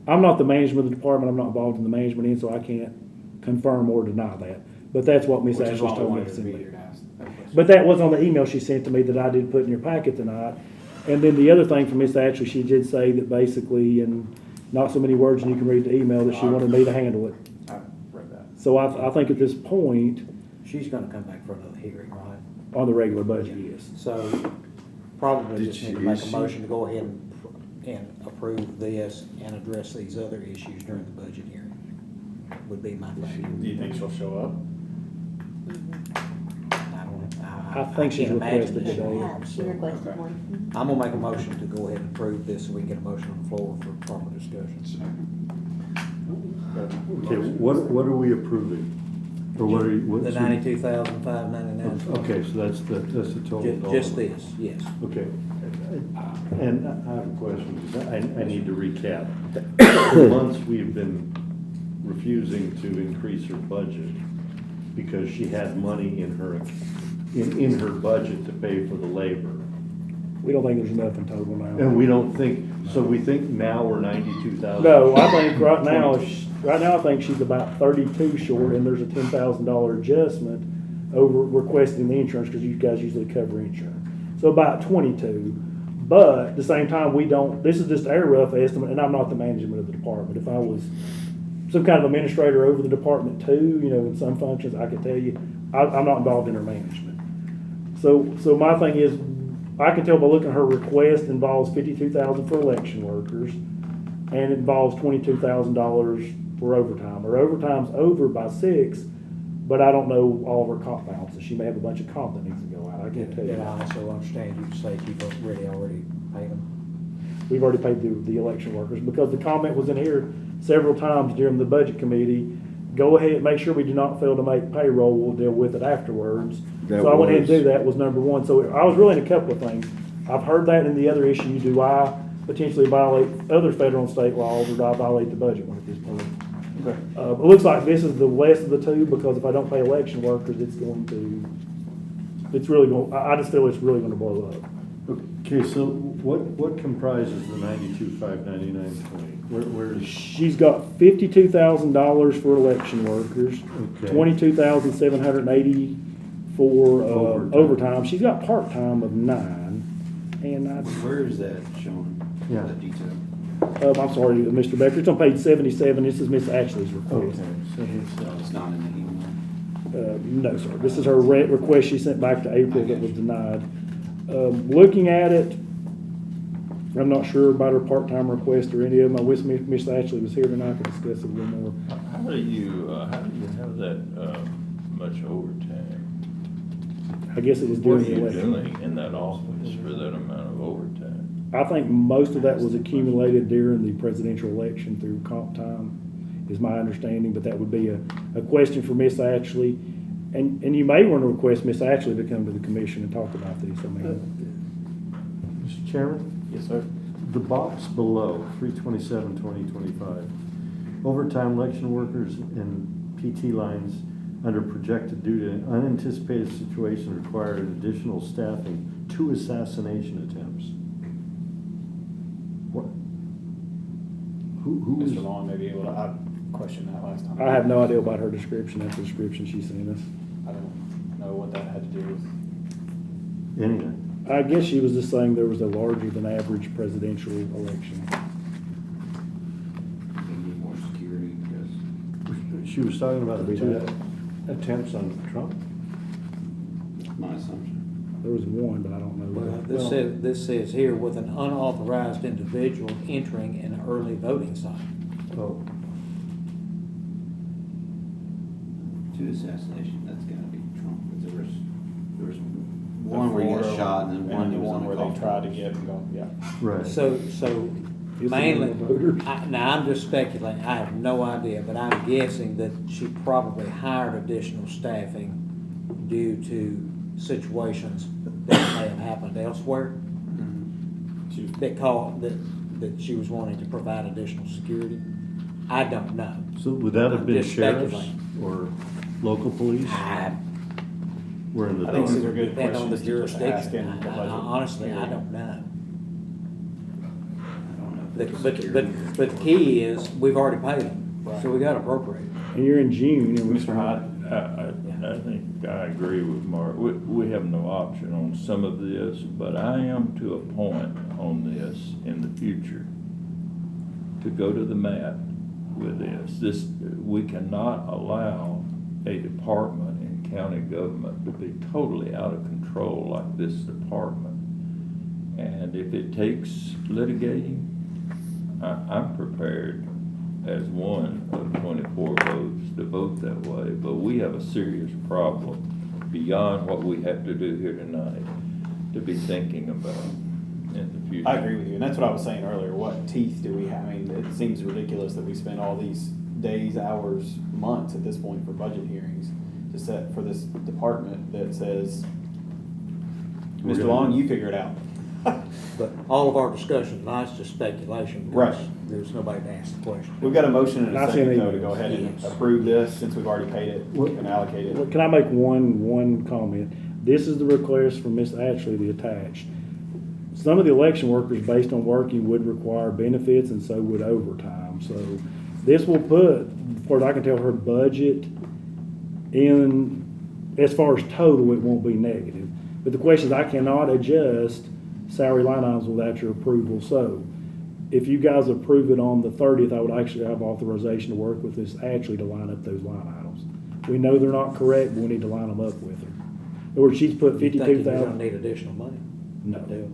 I'm not the management of the department, I'm not involved in the management end, so I can't confirm or deny that. But that's what Miss Which is Ashley's why I told me. wanted to be here to ask that question. But that was on the email she sent to me that I did put in your packet tonight. And then the other thing from Miss Ashley, she did say that basically, in not so many words, and you can read the email, that she wanted me to handle it. I read that. So I think at this point, She's gonna come back for another hearing, right? on the regular budget, yes. So probably Did just she- need to make is a she- motion to go ahead and approve this and address these other issues during the budget hearing, would be my thing. Do you think she'll show up? I think she's can't imagine requested that she today. won't. Yeah, she requested Okay. one. I'm gonna make a motion to go ahead and approve this so we can get a motion on the floor for proper discussion. Okay, what are we approving? Or what are you? The what's $92,599. Okay, so that's the total dollar. Just this, yes. Okay. And I have a question, because I need to recap. For months, we've been refusing to increase her budget because she had money in her budget to pay for the labor. We don't think there's enough in total now. And we don't think, so we think now we're 92,000. No, I think right now I think she's about 32 short, and there's a $10,000 adjustment over requesting the insurance, because you guys usually cover insurance. So about 22. But at the same time, this is just our rough estimate, and I'm not the management of the department. If I was some kind of administrator over the department too, in some functions, I could tell you, I'm not involved in her management. So my thing is, I can tell by looking at her request involves $52,000 for election workers, and it involves $22,000 for overtime. Her overtime's over by 6, but I don't know all of her comp balances. She may have a bunch of comp that needs to go out. I can't tell you. And I also understand you say you've already paid them. We've already paid the election workers, because the comment was in here several times during the budget committee, go ahead, make sure we do not fail to make payroll, we'll deal with it afterwards. That So I went ahead and was- do that was number one. So I was really in a couple of things. I've heard that in the other issue, do I potentially violate other federal and state laws, or do I violate the budget one at this point? It looks like this is the less of the two, because if I don't pay election workers, it's really going, I just feel it's really gonna blow up. Okay, so what comprises the 92,599.20? Where is? She's got $52,000 for election workers, Okay. 22,780 for Overtime. overtime. She's got part-time of 9, and Where is that showing? Yeah. That detail? I'm sorry, Mr. Becker, it's on page 77. This is Miss Ashley's request. Okay. No, it's not in the email. No, sir. This is her request she sent back to April that was denied. Looking at it, I'm not sure about her part-time request or any of them. I wish Miss Ashley was here tonight to discuss it a little more. How do you have that, much overtime? I guess it was What during are the you election. doing in that office for that amount of overtime? I think most of that was accumulated during the presidential election through comp time, is my understanding, but that would be a question for Miss Ashley. And you may want to request Miss Ashley to come to the commission and talk about this. I mean, Mr. Chairman? Yes, sir. The box below, 327-2025, overtime election workers and PT lines under projected due to unanticipated situation required additional staffing, 2 assassination attempts. What? Who is? Mr. Long may be able to, I questioned that last time. I have no idea about her description. That's the description she sent us. I don't know what that had to do with. Anything. I guess she was just saying there was a larger than average presidential election. They need more security because She was talking about the 2 attempts on Trump. that's my assumption. There was one, but I don't know. Well, this says here, with an unauthorized individual entering an early voting site. Oh, 2 assassinations, that's gotta be Trump, because there was one where he got shot and then one that was on the where they coffin. tried to get and go, yeah. right. So It's mainly, the voters. now I'm just speculating, I have no idea, but I'm guessing that she probably hired additional staffing due to situations that may have happened elsewhere. She was That she was wanting to provide additional security. I don't know. So would that have I'm been just sheriffs speculating. or local police? We're in the I think these are dark. good Depend on the questions to just ask jurisdiction. in the budget Honestly, I hearing. don't know. I don't know if it's But security. the key is, we've already paid them, so we gotta appropriate. And you're in June. And Mr. Hyde? I think I agree with Mark. We have no option on some of this, but I am to a point on this in the future to go to the mat with this. We cannot allow a department in county government to be totally out of control like this department. And if it takes litigating, I'm prepared as one of 24 votes to vote that way, but we have a serious problem beyond what we have to do here tonight to be thinking about in the future. I agree with you, and that's what I was saying earlier. What teeth do we have? I mean, it seems ridiculous that we spend all these days, hours, months at this point for budget hearings to set for this department that says, We're Mr. gonna- Long, you figure it out. But all of our discussion tonight's just speculation. Right. There's nobody to ask the question. We've got a motion and I a see an second, though, to email. go ahead and Yes. approve this, since we've already paid it What- and allocated it. Can I make one comment? This is the request from Miss Ashley, the attached. Some of the election workers, based on working, would require benefits, and so would overtime. So this will put, as far as I can tell, her budget in, as far as total, it won't be negative. But the question is, I cannot adjust salary line items without your approval. So if you guys approve it on the 30th, I would actually have authorization to work with Miss Ashley to line up those line items. We know they're not correct, but we need to line them up with her. Or she's put You think you're gonna 52,000. need additional money? No. Do it.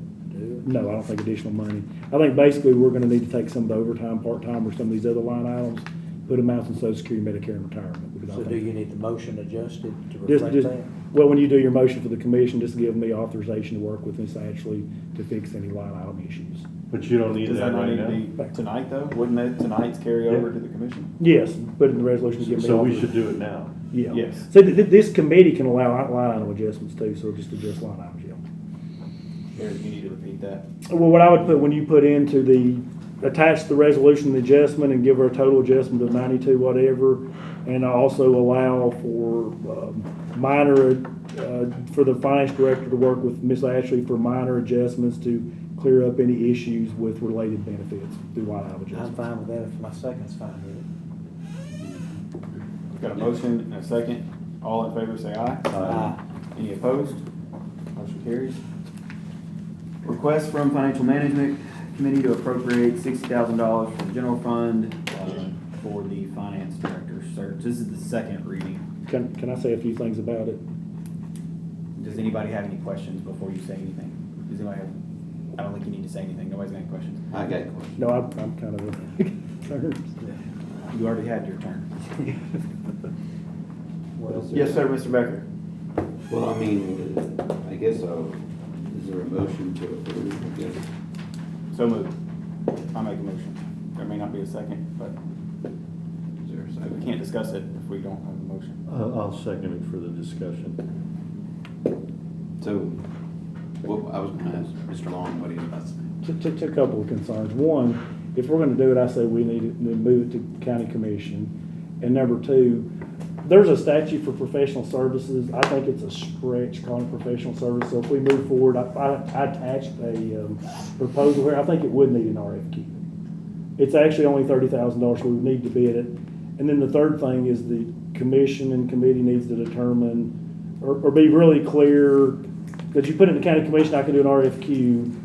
No, I don't think additional money. I think basically we're gonna need to take some of the overtime, part-time, or some of these other line items, put them out in Social Security, Medicare, and retirement. Because I So do think- you need the motion adjusted to Just, reflect that? well, when you do your motion for the commission, just give me authorization to work with Ms. Ashley to fix any line item issues. But you don't need Does that that not right need to now. be tonight, though? Wouldn't that tonight's carry over to the commission? Yes, put it in the resolution. give me So all we the- should do it now. Yeah. Yes. So this committee can allow line item adjustments too, so just adjust line items, yeah. Eric, you need to repeat that. Well, what I would put, when you put into attach the resolution, the adjustment, and give her a total adjustment of 92 whatever, and also allow for minor, for the finance director to work with Ms. Ashley for minor adjustments to clear up any issues with related benefits through line item I'm adjustments. fine with that if my second's fine with it. Got a motion and a second. All in favor, say aye. Aye. Any opposed? Motion carries. Request from Financial Management Committee to appropriate $60,000 from the general fund for the finance director search. This is the second reading. Can I say a few things about it? Does anybody have any questions before you say anything? Does anybody have, I don't think you need to say anything. Nobody's got any questions. I got a question. No, I'm kind of concerned. You already had your turn. Well, Yes, sir, Mr. Becker. Well, I mean, I guess, is there a motion to approve, I guess? So moved. I'll make a motion. There may not be a second, but Is there a we second? can't discuss it if we don't have a motion. I'll second it for the discussion. So, what, I was gonna ask Mr. Long what he was about to say. A couple of concerns. One, if we're gonna do it, I say we need to move it to county commission. And number two, there's a statute for professional services. I think it's a stretch calling it professional service. So if we move forward, I attached a proposal here. I think it would need an RFQ. It's actually only $30,000, so we would need to bid it. And then the third thing is the commission and committee needs to determine or be really clear, because you put it in the county commission, I can do an RFQ.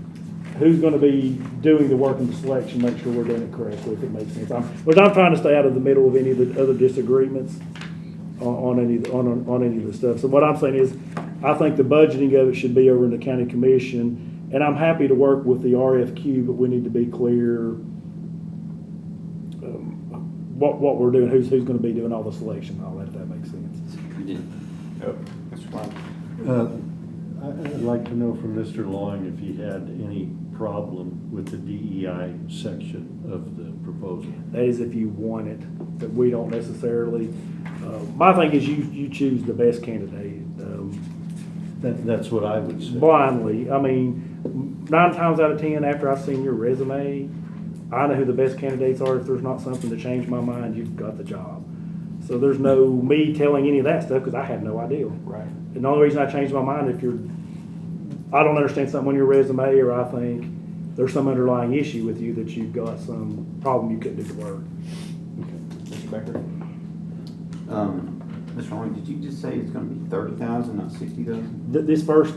Who's gonna be doing the work and the selection, make sure we're doing it correctly, if it makes sense. I'm trying to stay out of the middle of any of the other disagreements on any of the stuff. So what I'm saying is, I think the budgeting of it should be over in the county commission, and I'm happy to work with the RFQ, but we need to be clear what we're doing, who's gonna be doing all the selection, and all that, if that makes sense. You did. Oh, Mr. Klein. I'd like to know from Mr. Long if he had any problem with the DEI section of the proposal. That is if you want it, but we don't necessarily. My thing is you choose the best candidate That's what I would say. blindly. I mean, 9 times out of 10, after I've seen your resume, I know who the best candidates are. If there's not something to change my mind, you've got the job. So there's no me telling any of that stuff because I have no idea. Right. And the only reason I changed my mind if I don't understand something on your resume, or I think there's some underlying issue with you that you've got some problem you couldn't do the work. Mr. Becker? Mr. Long, did you just say it's gonna be 30,000, not 60,000? This first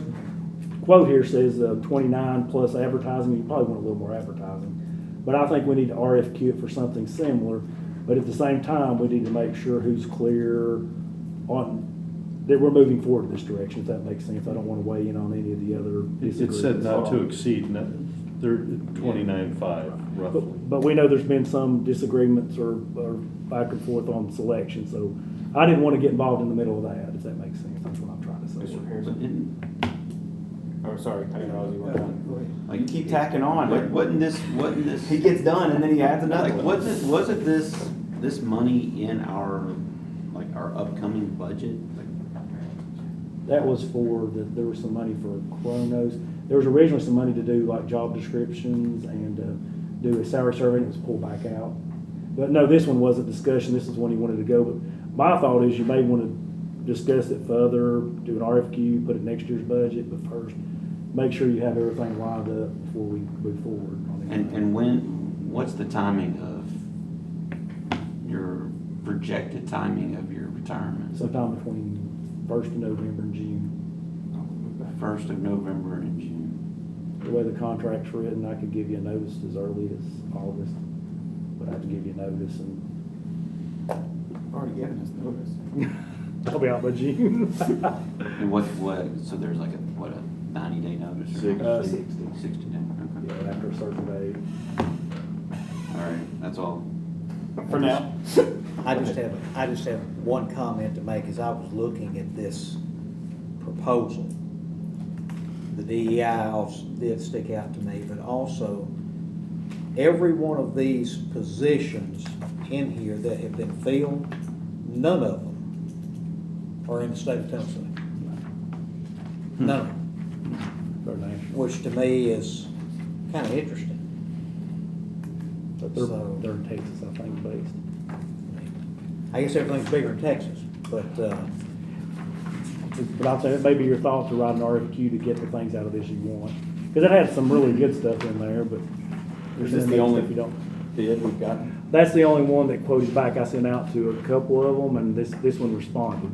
quote here says 29 plus advertising. You probably want a little more advertising. But I think we need to RFQ it for something similar. But at the same time, we need to make sure who's clear on, that we're moving forward in this direction, if that makes sense. I don't want to weigh in on any of the other It disagreements. said not to exceed 29.5 roughly. But we know there's been some disagreements or back and forth on selection, so I didn't want to get involved in the middle of that, if that makes sense. That's what I'm trying to say. Mr. But Harrison? didn't, Oh, sorry, I didn't realize you weren't done. like, You keep tacking on. Wasn't this, He gets done and then he adds another like, one. wasn't this money in our upcoming budget? Like, That was there was some money for Chronos. There was originally some money to do like job descriptions and do a salary survey, and it was pulled back out. But no, this one wasn't discussion, this is when he wanted to go. But my thought is you may want to discuss it further, do an RFQ, put it in next year's budget, but first, make sure you have everything lined up before we move forward on it. and what's the timing of your projected timing of your retirement? Sometime between 1st of November and June. 1st of November and June. The way the contract's written, I could give you a notice as early as August, but I have to give you a notice, and Already given us notice. I'll be out by June. And so there's like a 90-day notice? Or 60. 60 days, okay. Yeah, after a certain date. All right, that's all. For now. I just have one comment to make. As I was looking at this proposal, the DEI also did stick out to me, but also every one of these positions in here that have been filled, none of them are in the state of Tennessee. None of them, They're national. which to me is kind of interesting. But So- they're in Texas, I think, based. I guess everything's bigger in Texas, but, But I'll say, it may be your thought to write an RFQ to get the things out of this you want. Because it had some really good stuff in there, but Is there's this some the only stuff you don't. bid we've gotten? That's the only one that quoted back. I sent out to a couple of them, and this one responded.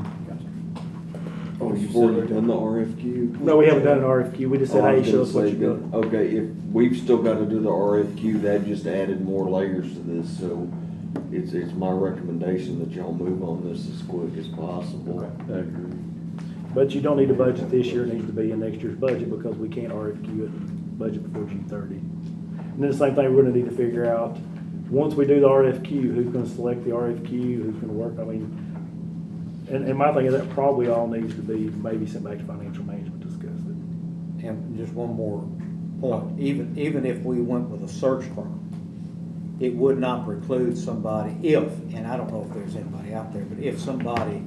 Oh, you've already done the RFQ? No, we haven't done an RFQ. We just said, Oh, I hey, was show gonna us what say, you got. but, okay, if we've still gotta do the RFQ, that just added more layers to this, so it's my recommendation that y'all move on this as quick as possible. I agree. But you don't need a budget this year. It needs to be in next year's budget because we can't RFQ it budget before June 30. And then the same thing, we're gonna need to figure out, once we do the RFQ, who's gonna select the RFQ, who's gonna work, I mean, and my thing is that probably all needs to be maybe sent back to financial management to discuss it. and just one more point, even if we went with a search firm, it would not preclude somebody if, and I don't know if there's anybody out there, but if somebody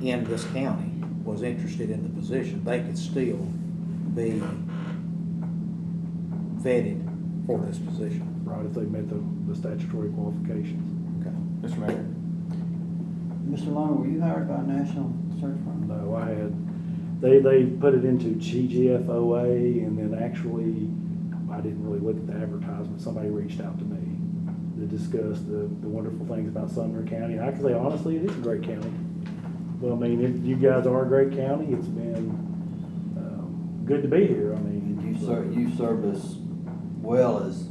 in this county was interested in the position, they could still be vetted for this position. Right, if they met the statutory qualifications. Okay. Mr. Mayor? Mr. Long, were you hired by a national search firm? No, I had, they put it into GGFOA, and then actually, I didn't really look at the advertisement, somebody reached out to me to discuss the wonderful things about Sumner County, and I can say honestly, it is a great county. Well, I mean, you guys are a great county, it's been, good to be here, I mean. You served us well as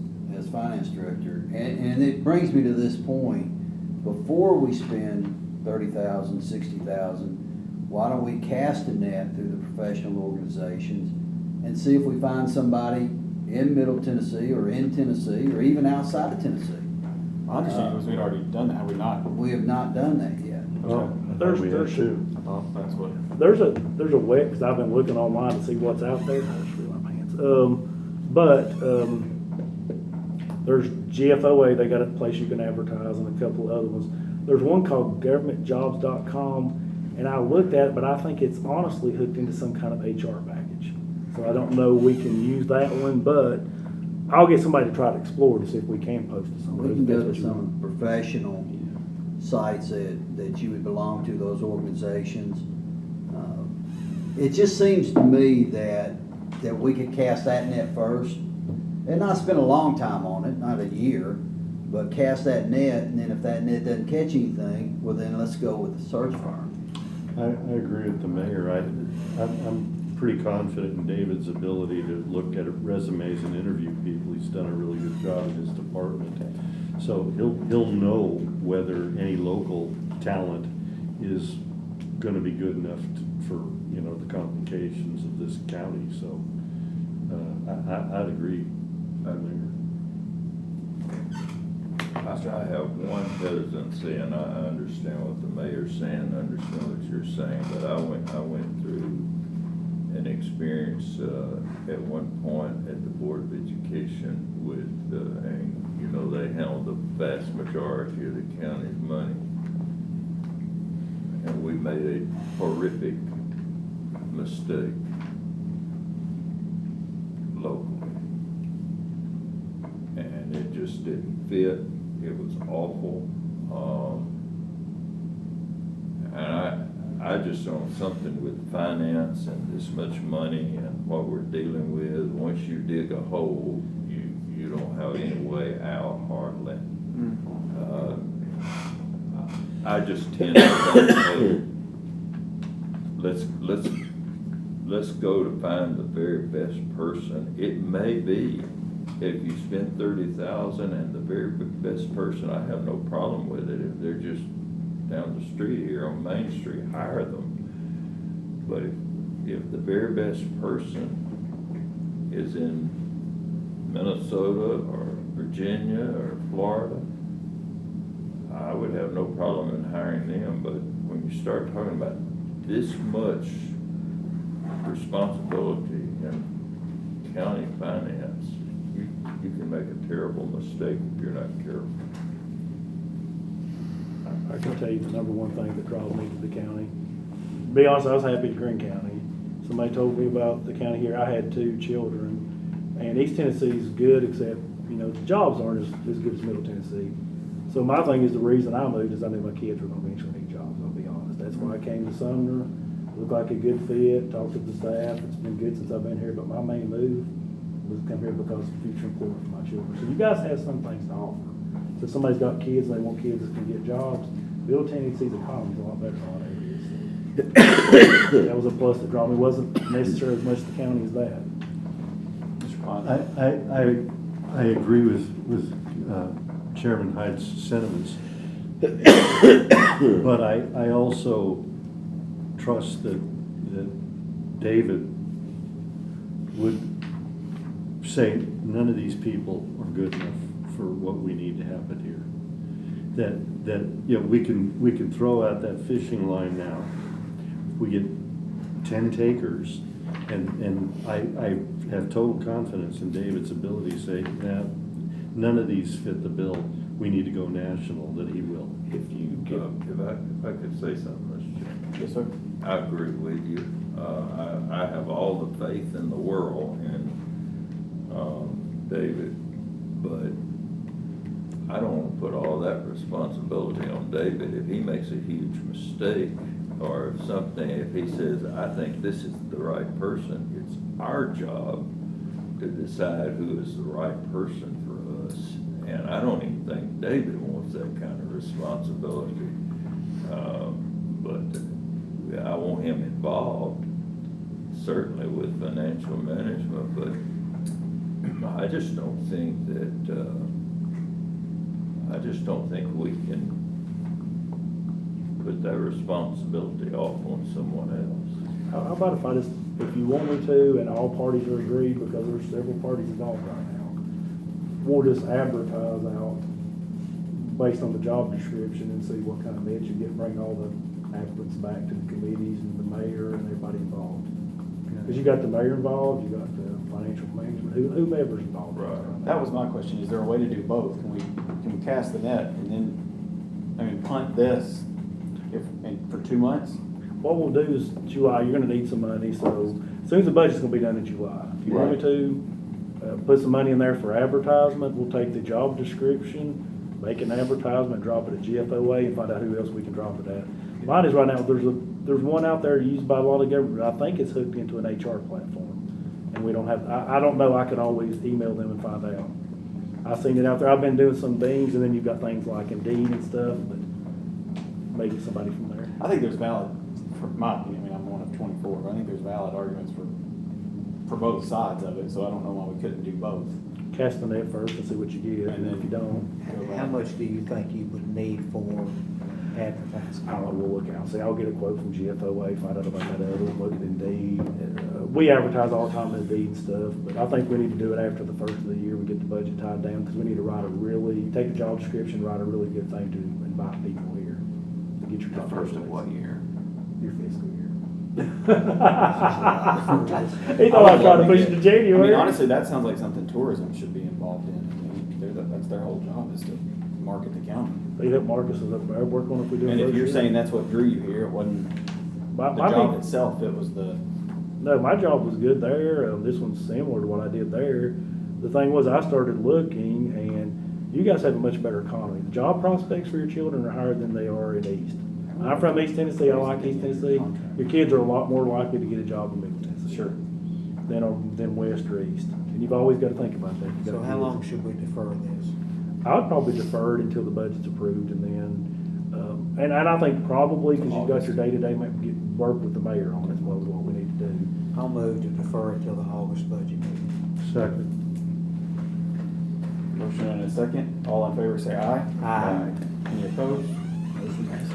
finance director, and it brings me to this point. Before we spend $30,000, $60,000, why don't we cast a net through the professional organizations and see if we find somebody in Middle Tennessee or in Tennessee or even outside of Tennessee? My understanding was we'd already done that, have we not? We have not done that yet. There's We had two. I thought that's what. There's a web, because I've been looking online to see what's out there. I just realized my hands. There's GFOA, they got a place you can advertise, and a couple of other ones. There's one called governmentjobs.com, and I looked at it, but I think it's honestly hooked into some kind of HR package. So I don't know we can use that one, but I'll get somebody to try to explore to see if we can post to somebody. We can go to some professional sites that you would belong to, those organizations. It just seems to me that we could cast that net first and not spend a long time on it, not a year, but cast that net, and then if that net doesn't catch anything, well then let's go with the search firm. I agree with the mayor. I'm pretty confident in David's ability to look at resumes and interview people. He's done a really good job in his department. So he'll know whether any local talent is gonna be good enough for, the complications of this county. So, I'd agree. I have one hesitancy, and I understand what the mayor's saying, I understand what you're saying, but I went through an experience, at one point at the Board of Education with, and, they handled the vast majority of the county's money. And we made a horrific mistake locally. And it just didn't fit. It was awful. And I just on something with finance and this much money and what we're dealing with, once you dig a hole, you don't have any way out hardly. I just tend to think, hey, let's go to find the very best person. It may be, if you spend $30,000 and the very best person, I have no problem with it. If they're just down the street here on Main Street, hire them. But if the very best person is in Minnesota or Virginia or Florida, I would have no problem in hiring them. But when you start talking about this much responsibility in county finance, make a terrible mistake if you're not careful. I can tell you the number one thing that draws me to the county. To be honest, I was happy at Greene County. Somebody told me about the county here. I had 2 children, and East Tennessee's good, except, you know, the jobs aren't as good as Middle Tennessee. So my thing is, the reason I moved is I knew my kids were gonna eventually need jobs, I'll be honest. That's why I came to Sumner. Looked like a good fit, talked to the staff. It's been good since I've been here, but my main move was to come here because of future employment for my children. So you guys have some things to offer. So if somebody's got kids and they want kids that can get jobs, Middle Tennessee's economy's a lot better than a lot of areas. So that was a plus that drew me. It wasn't necessarily as much the county as that. Mr. Pond? I agree with Chairman Hyde's sentiments. But I also trust that David would say none of these people are good enough for what we need to happen here. That you know, we can throw out that fishing line now. We get 10 takers, and I have total confidence in David's ability to say, nah, none of these fit the bill. We need to go national, that he will. If you, if I could say something, Mr. Chairman. Yes, sir. I agree with you. I have all the faith in the world in David, but I don't want to put all that responsibility on David. If he makes a huge mistake, or if something, if he says, I think this is the right person, it's our job to decide who is the right person for us. And I don't even think David wants that kind of responsibility. But I want him involved, certainly with financial management, but I just don't think we can put that responsibility off on someone else. How about if you want me to, and all parties are agreed, because there's several parties involved right now, we'll just advertise out based on the job description and see what kind of bids you get, bring all the applicants back to the committees and the mayor and everybody involved. Because you got the mayor involved, you got the financial management, whomever's involved. Right. That was my question. Is there a way to do both? Can we cast the net and then, punt this for 2 months? What we'll do is July, you're gonna need some money, so as soon as the budget's gonna be done in July. If you want me to, put some money in there for advertisement, we'll take the job description, make an advertisement, drop it at GFOA, and find out who else we can drop it at. Mine is right now, there's one out there used by a lot of government, I think it's hooked into an HR platform. And we don't have, I don't know, I can always email them and find out. I've seen it out there, I've been doing some things, and then you've got things like Indeed and stuff, but maybe somebody from there. I think there's valid, for my opinion, I'm one of 24, but I think there's valid arguments for both sides of it, so I don't know why we couldn't do both. Cast the net first and see what you get, and then if you don't, How much do you think you would need for advertising? I don't know, we'll look out. See, I'll get a quote from GFOA, find out about that other one, look at Indeed. We advertise all the time in Indeed and stuff, but I think we need to do it after the first of the year, we get the budget tied down, because we need to take the job description, write a really good thing to invite people here, to get your. The first of what year? Your fiscal year. He thought I was trying to push it to January. Honestly, that sounds like something tourism should be involved in. That's their whole job, is to market the county. They help Marcus is up there, work on if we do. And if you're saying that's what drew you here, it wasn't the job itself, it was the. No, my job was good there. This one's similar to what I did there. The thing was, I started looking, and you guys have a much better economy. The job prospects for your children are higher than they are in East. I'm from East Tennessee. I like East Tennessee. Your kids are a lot more likely to get a job in Middle Tennessee. Sure. Than West or East. And you've always got to think about that. So how long should we defer this? I'd probably defer it until the budget's approved, and then, and I think probably, because you've got your day-to-day, maybe work with the mayor on it, as well as what we need to do. I'll move to defer it till the August budget meeting. Second. Motion and a second. All in favor say aye. Aye. Any opposed? Motion passes.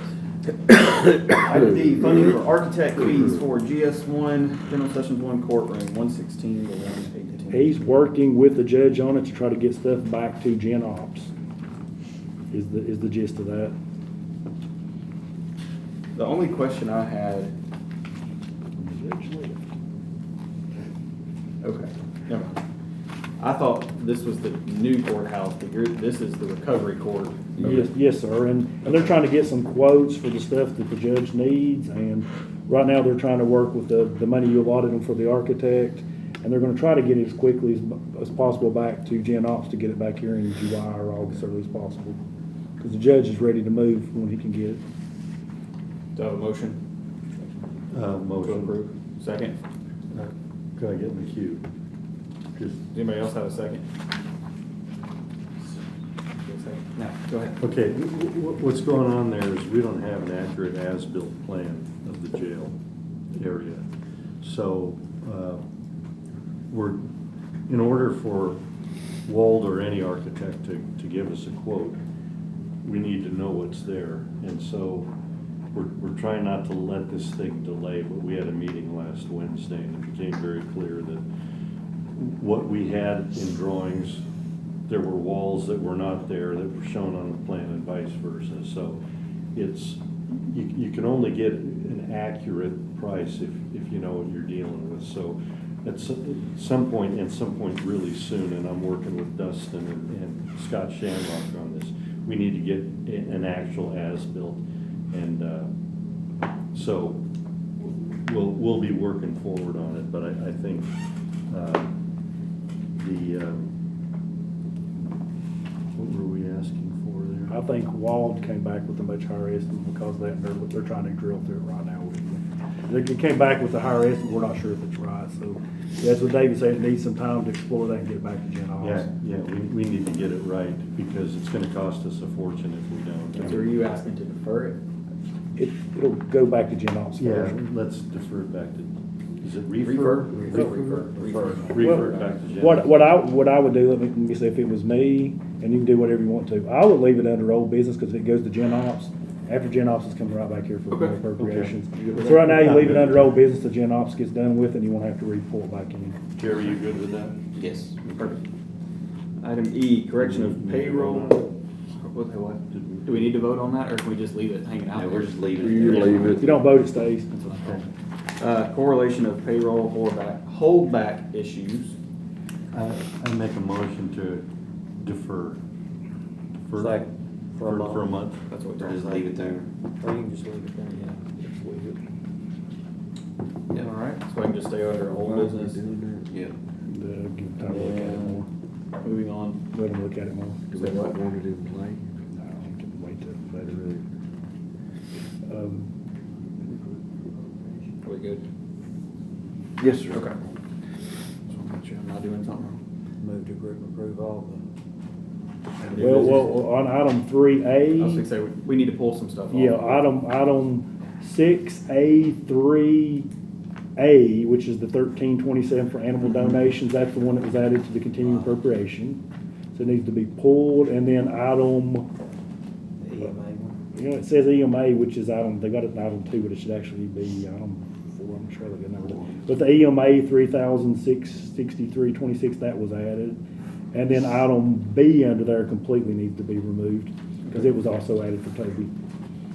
Item D, funding for architect fees for GS1, General Sessions 1 Courtroom, 116 to 118. He's working with the judge on it to try to get stuff back to Gen Ops, is the gist of that. The only question I had. Okay, never mind. I thought this was the new courthouse, but this is the recovery court. Yes, sir, and they're trying to get some quotes for the stuff that the judge needs, and right now they're trying to work with the money you allotted them for the architect, and they're gonna try to get it as quickly as possible back to Gen Ops to get it back here in July or August, early as possible. Because the judge is ready to move when he can get it. Do I have a motion to Motion. approve? Second? Can I get in the queue? Just, Does anybody else have a second? No, go ahead. okay, what's going on there is we don't have an accurate as-built plan of the jail area. So, in order for Wald or any architect to give us a quote, we need to know what's there. And so we're trying not to let this thing delay, but we had a meeting last Wednesday and it became very clear that what we had in drawings, there were walls that were not there that were shown on the plan and vice versa. So it's, you can only get an accurate price if you know what you're dealing with. So at some point really soon, and I'm working with Dustin and Scott Shamrock on this, we need to get an actual as-built. And so we'll be working forward on it, but I think what were we asking for there? I think Wald came back with a much higher estimate because of that, and they're trying to drill through it right now with me. They came back with a higher estimate, we're not sure if it's right, so that's what David said, it needs some time to explore that and get it back to Gen Ops. Yeah, we need to get it right because it's gonna cost us a fortune if we don't. So are you asking to defer it? It'll go back to Gen Ops Yeah, first. let's defer it back to, is it Refer? Refer it back to Jen. What I would do, let me say, if it was me, and you can do whatever you want to, I would leave it under old business, because if it goes to Gen Ops, after Gen Ops is coming right back here for Okay. more appropriations. Okay. So right now, you leave it under old business, till Gen Ops gets done with, and you won't have to report back in. Jerry, you good with that? Yes. Perfect. Item E, correction of payroll. What? Do we need to vote on that, or can we just leave it hanging out? No, we're just leaving You it. leave If it. you don't vote, it stays. That's what I thought. Correlation of payroll holdback issues. I make a motion to defer. Second. For a month. That's what Or John's just leave it there. Or you can just leave it there, yeah. Just leave it. All right, so I can just stay under old business. Yeah. Give time to look at it more. Moving on. Let them look at it more. Do we not want it in play? No, I can wait till later. Are we good? Yes, sir. Okay. Just want to make sure I'm not doing something wrong. Move to approve all Well, on item 3A. I was gonna say, we need to pull some stuff off. Yeah, item 6A3A, which is the 1327 for animal donations, that's the one that was added to the continuing appropriation. So it needs to be pulled, and then item, the EMA one. it says EMA, which is they got it in item 2, but it should actually be item 4, I'm sure they're gonna. But the EMA 3,663.26, that was added. And then item B under there completely needs to be removed, because it was also added for Toby.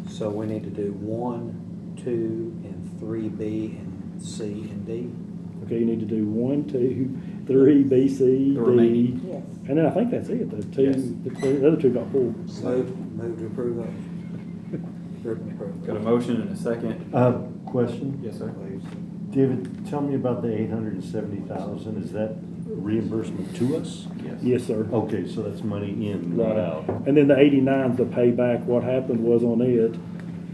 So we need to do 1, 2, and 3B, and C, and D. Okay, you need to do 1, 2, 3, B, C, The D. remaining. Yes. And then I think that's it, Yes. the other 2 got pulled. Move to approve those. Group and approve. Got a motion and a second. Question? Yes, sir. David, tell me about the 870,000. Is that reimbursement to us? Yes, sir. Okay, so that's money in, not out. And then the 89's the payback. What happened was on it,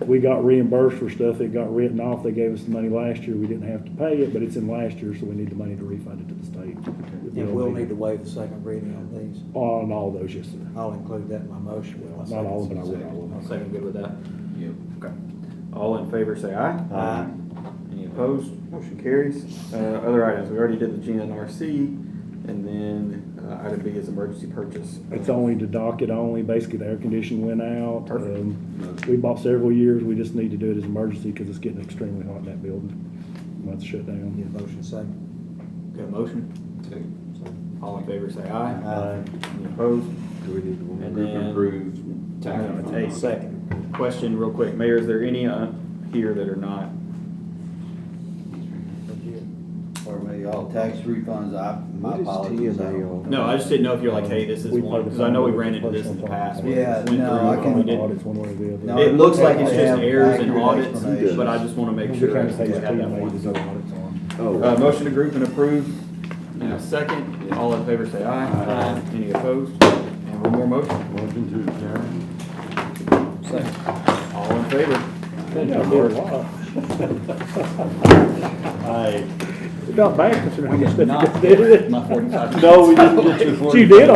we got reimbursed for stuff that got written off. They gave us the money last year. We didn't have to pay it, but it's in last year, so we need the money to refund it to the state. And we'll need to waive the second reading on these. On all those, yes, sir. I'll include that in my motion. Not all of them, but I will, all of them. Second, good with that? Yep. Okay. All in favor, say aye. Aye. Any opposed? Motion carries. Other items, we already did the GNRC, and then item B is emergency purchase. It's only to dock it only, basically the air conditioning went out. Perfect. We bought several years, we just need to do it as emergency because it's getting extremely hot in that building. Once it's shut down. Need a motion second. Got a motion? Second. All in favor, say aye. Aye. Any opposed? Do we need to? And Group then- approved. Item A. Second. Question real quick, Mayor, is there any here that are not? Or y'all tax refunds, my What is apologies. I TNA don't- on? No, I just didn't know if you're like, hey, this is We one, pay the because I know we fine ran with the into this in the person past. talking We about it. went Yeah, no, through I and can- we did- Audits one way or the other. No, It looks like it's They just have errors and accurate audits, explanation. but I just want to make We sure kind we of pay had that TNA one. to do audits on. Oh, Motion to group and approve. And a second. All in favor, say aye. Aye. Any opposed? And one more motion. Motion to adjourn. All in favor? Yeah, I did a lot. Aye. It felt bad considering how much stuff you Not guys did. my 45. No, we didn't get your But you did